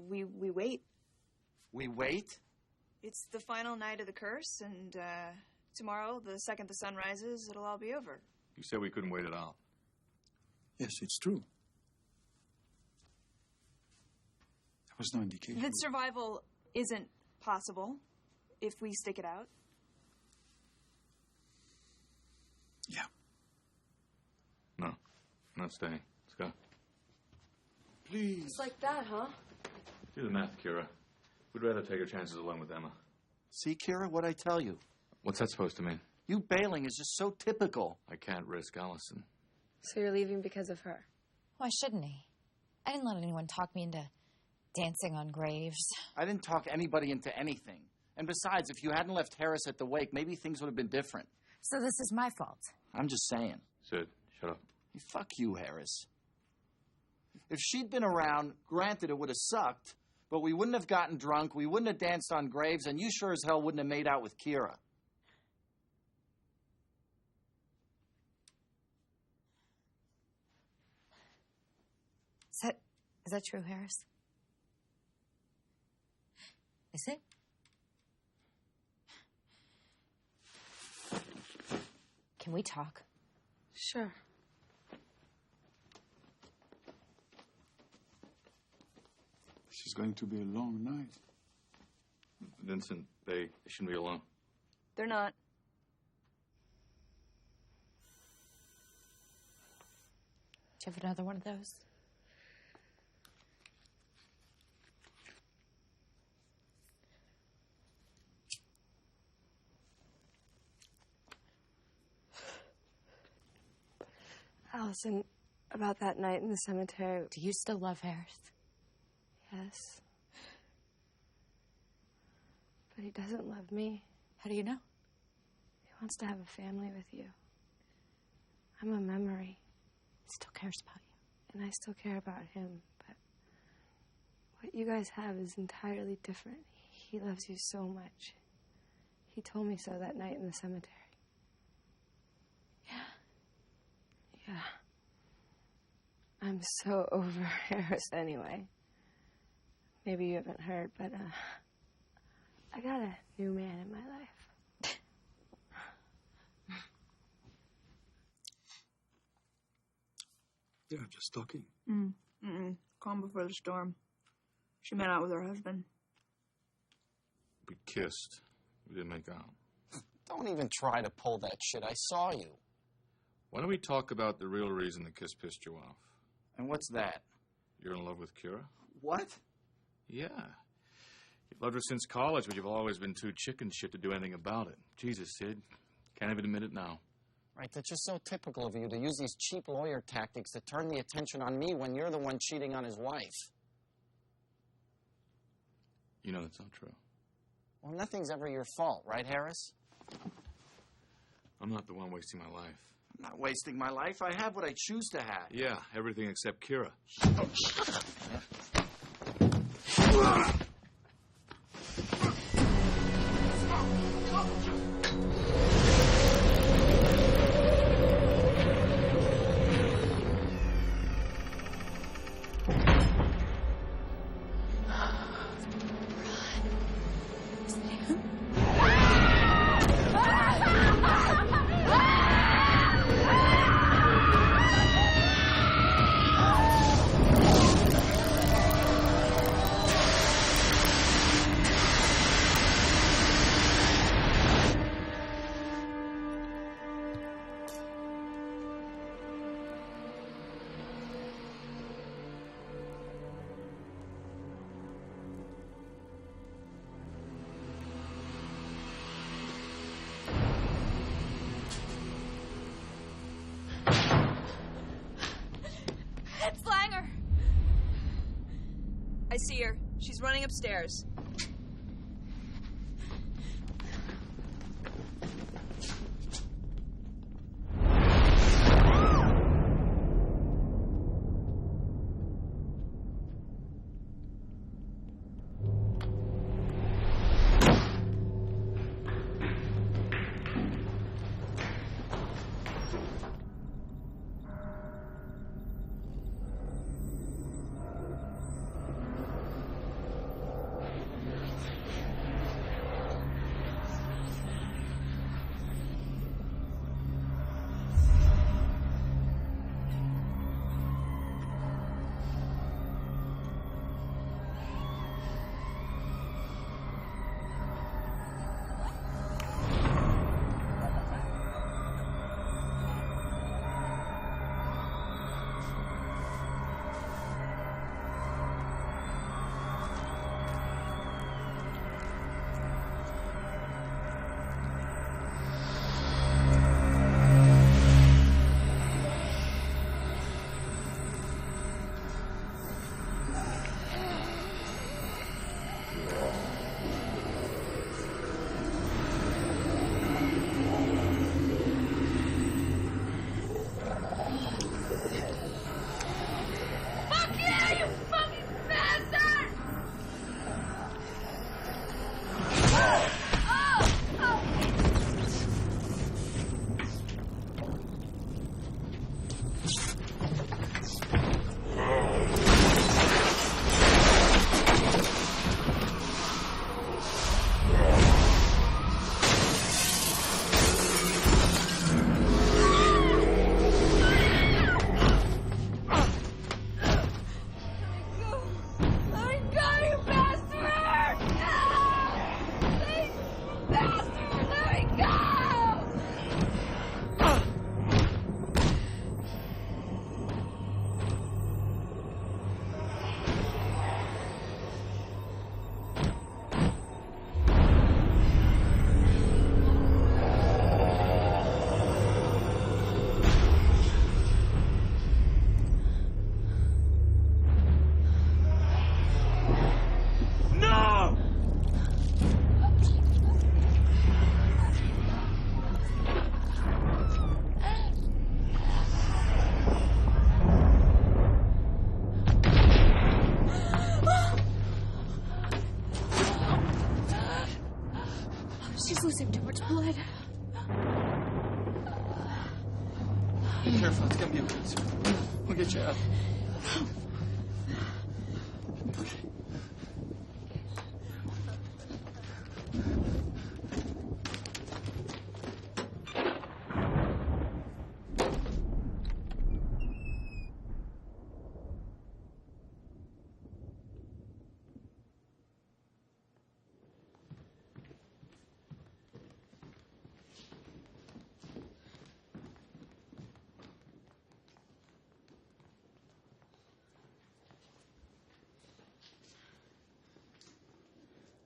We wait. We wait? It's the final night of the curse, and tomorrow, the second the sun rises, it'll all be over. You said we couldn't wait it out. Yes, it's true. There was no indication. That survival isn't possible if we stick it out. Yeah. No, I'm not staying. Let's go. Please. It's like that, huh? Do the math, Kira. We'd rather take our chances alone with Emma. See, Kira, what'd I tell you? What's that supposed to mean? You bailing is just so typical. I can't risk Allison. So you're leaving because of her? Why shouldn't he? I didn't let anyone talk me into dancing on graves. I didn't talk anybody into anything. And besides, if you hadn't left Harris at the wake, maybe things would have been different. So this is my fault. I'm just saying. Sid, shut up. Hey, fuck you, Harris. If she'd been around, granted it would have sucked, but we wouldn't have gotten drunk, we wouldn't have danced on graves, and you sure as hell wouldn't have made out with Kira. Is that true, Harris? Is it? Can we talk? Sure. This is going to be a long night. Vincent, they shouldn't be alone. They're not. Do you have another one of those? Allison, about that night in the cemetery. Do you still love Harris? Yes. But he doesn't love me. How do you know? He wants to have a family with you. I'm a memory. He still cares about you. And I still care about him, but what you guys have is entirely different. He loves you so much. He told me so that night in the cemetery. Yeah. I'm so over Harris anyway. Maybe you haven't heard, but I got a new man in my life. They're just talking. Calm before the storm. She met out with her husband. We kissed. We didn't make out. Don't even try to pull that shit. I saw you. Why don't we talk about the real reason the kiss pissed you off? And what's that? You're in love with Kira? What? Yeah. You've loved her since college, but you've always been too chicken shit to do anything about it. Jesus, Sid. Can't even admit it now. Right, that's just so typical of you to use these cheap lawyer tactics to turn the attention on me when you're the one cheating on his wife. You know that's not true. Well, nothing's ever your fault, right, Harris? I'm not the one wasting my life. I'm not wasting my life. I have what I choose to have. Yeah, everything except Kira. see her. She's running upstairs. She's losing too much blood. Be careful, it's gonna be okay. We'll get you out.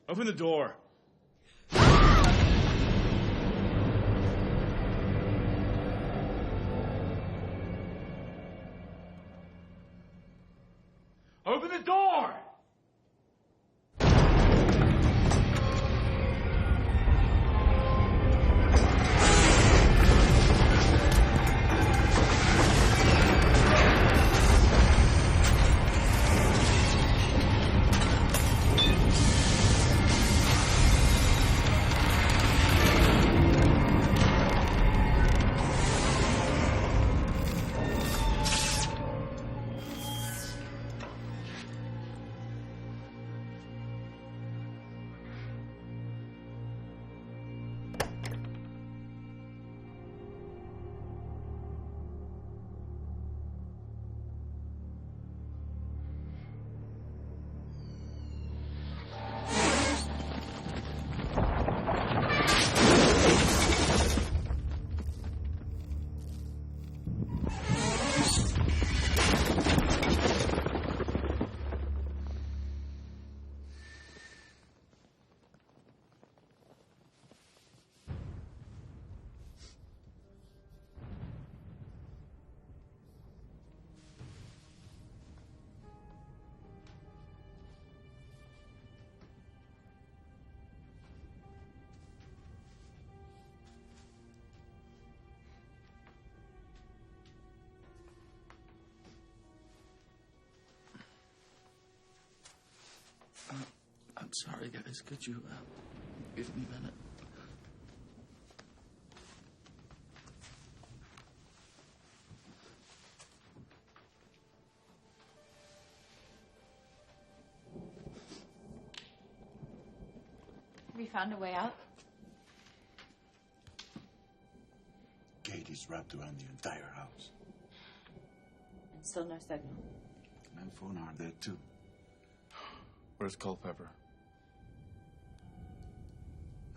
Open the door. Open the door! sorry, guys. Could you give me a minute? Have you found a way out? Gate is wrapped around the entire house. And still no signal. And phone are there too. Where's Culpepper?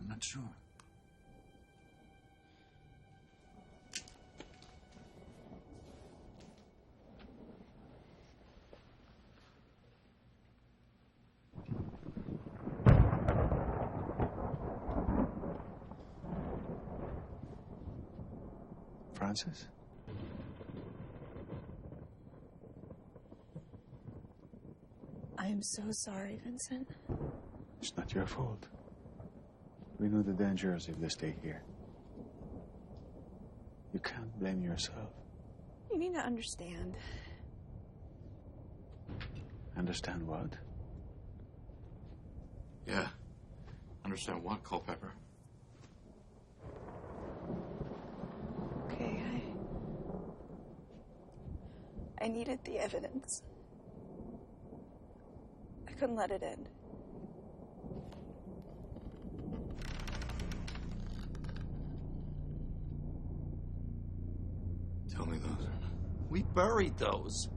I'm not sure. Francis? I am so sorry, Vincent. It's not your fault. We know the dangers if they stay here. You can't blame yourself. You need to understand. Understand what? Yeah. Understand what, Culpepper? Okay, I needed the evidence. I couldn't let it end. Tell me those. We buried those.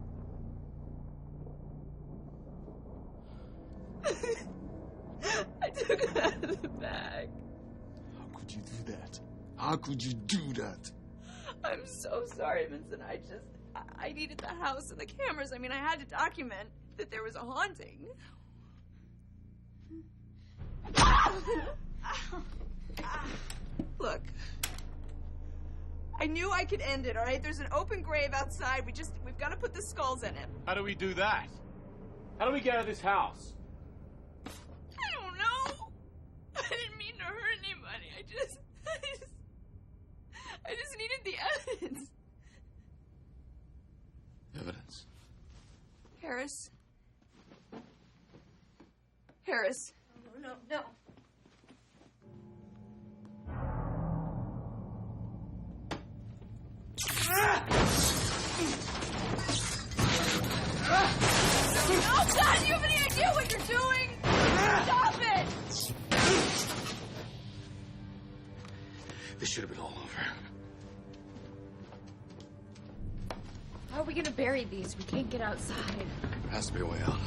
I took it out of the bag. How could you do that? How could you do that? I'm so sorry, Vincent. I needed the house and the cameras. I mean, I had to document that there was a haunting. Look. I knew I could end it, all right? There's an open grave outside. We've got to put the skulls in it. How do we do that? How do we get out of this house? I don't know. I didn't mean to hurt anybody. I just needed the evidence. Evidence? Harris. Harris. No. Oh, God, do you have any idea what you're doing? Stop it! This should have been all over. How are we gonna bury these? We can't get outside. There has to be a way out.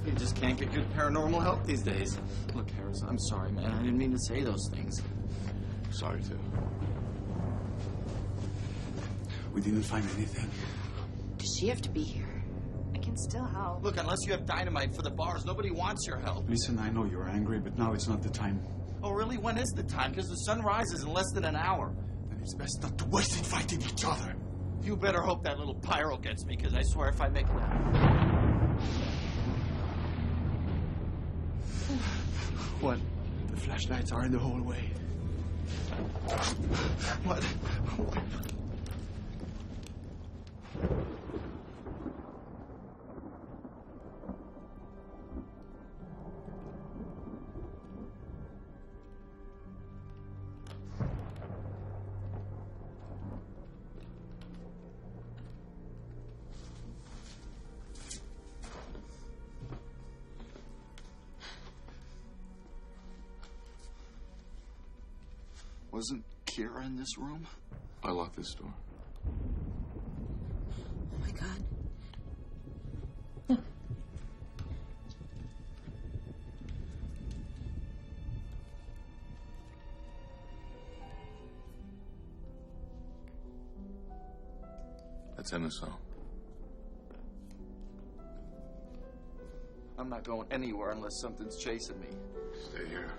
You just can't get good paranormal help these days. Look, Harris, I'm sorry, man. I didn't mean to say those things. Sorry, too. We didn't find anything. Does she have to be here? I can still help. Look, unless you have dynamite for the bars, nobody wants your help. Listen, I know you're angry, but now it's not the time. Oh, really? When is the time? Because the sun rises in less than an hour. Then it's best not to waste it fighting each other. You better hope that little pyro gets me, because I swear if I make it out. What? The flashlights are in the hallway. What? Wasn't Kira in this room? I locked this door. Oh, my God. That's MSO. I'm not going anywhere unless something's chasing me. Stay here.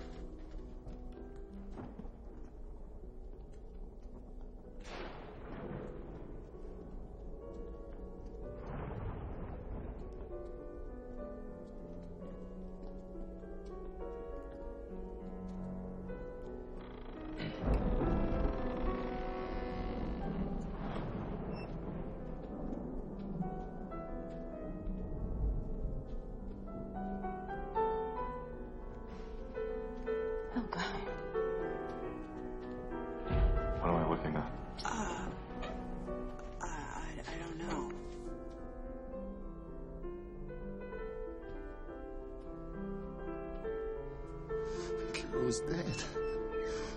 Kara was dead.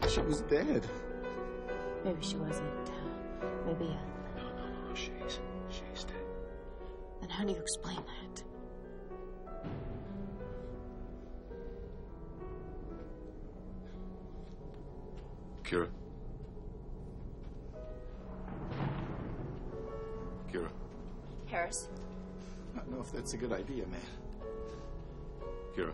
She was dead. Maybe she wasn't. Maybe. No, she's dead. Then how do you explain that? Kira. Kira. Harris? I don't know if that's a good idea, man. Kira.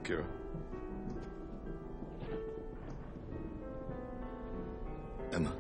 Kira. Emma.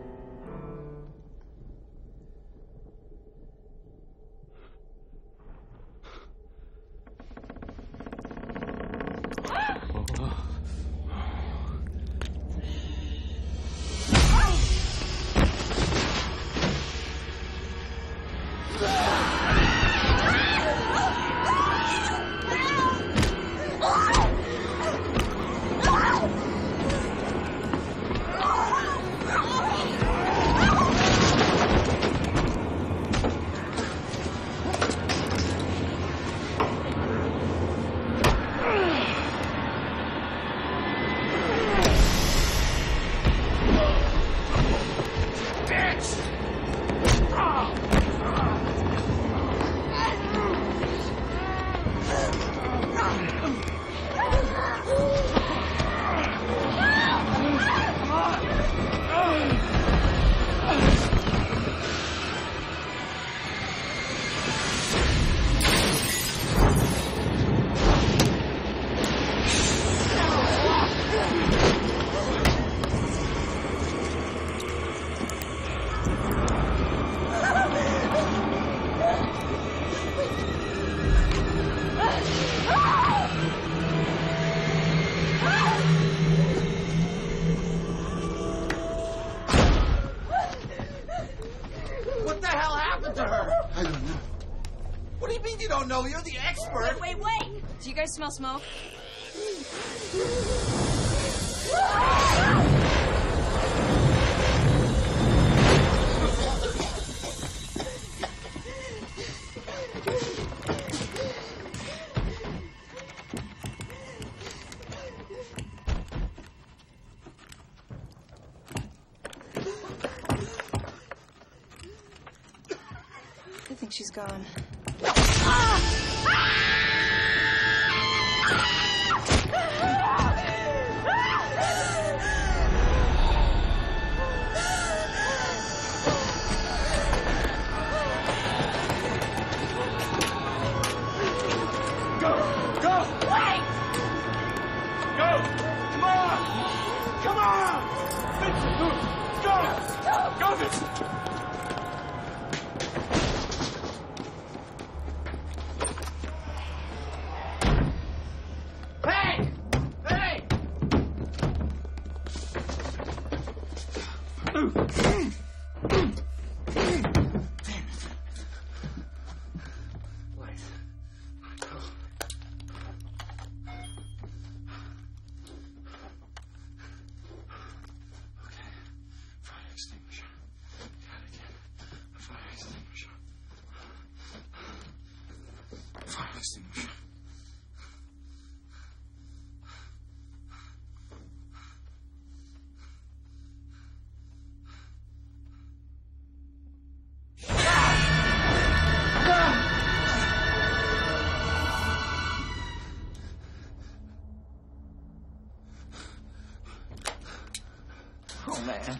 No, you're the expert. Wait. Do you guys smell smoke? I think she's gone. Oh, man.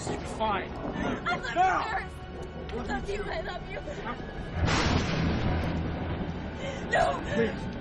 She'll be fine. I love you, Harris. I love you. I love you. No. Please.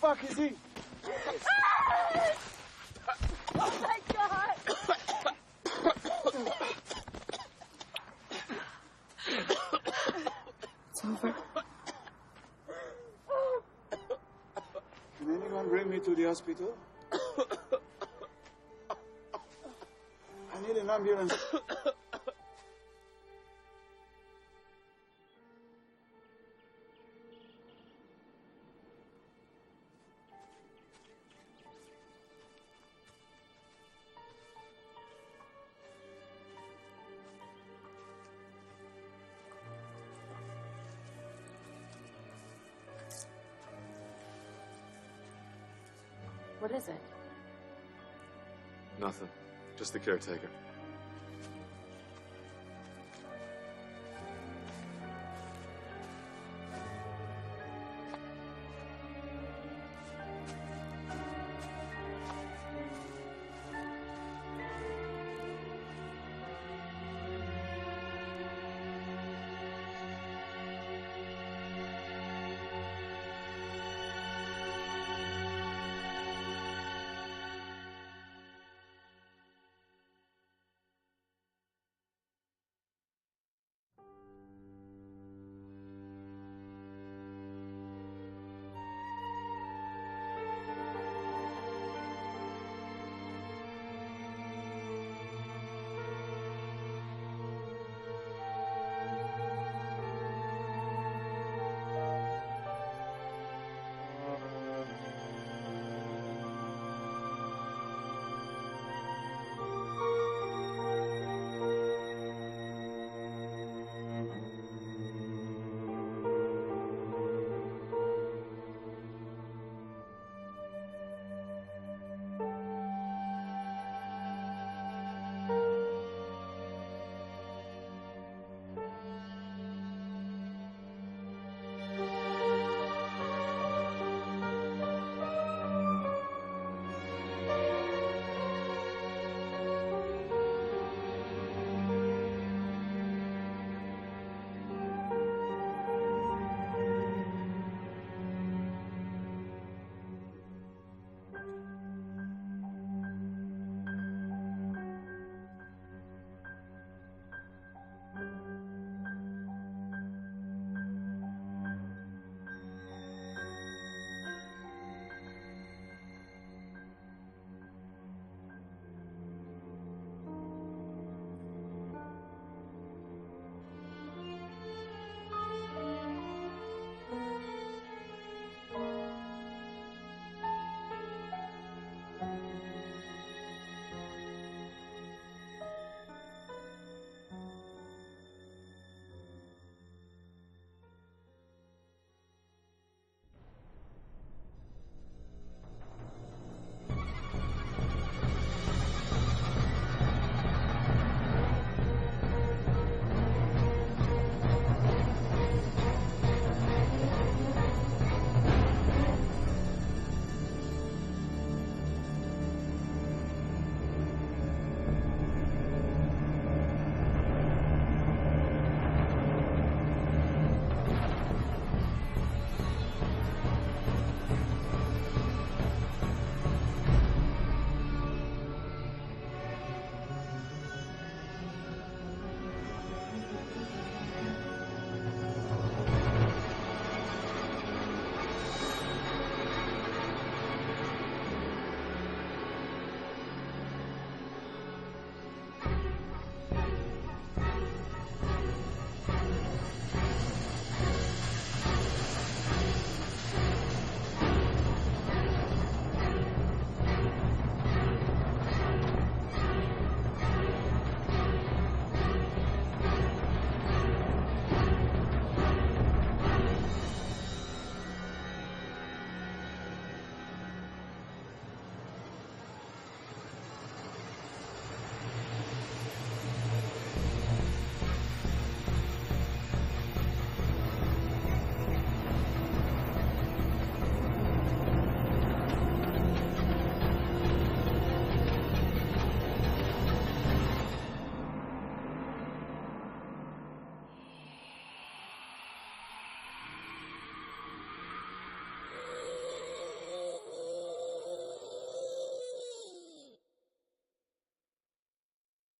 fuck is he? Oh my God! Someone bring me to the hospital. I need an ambulance. What is it? Nothing. Just the caretaker.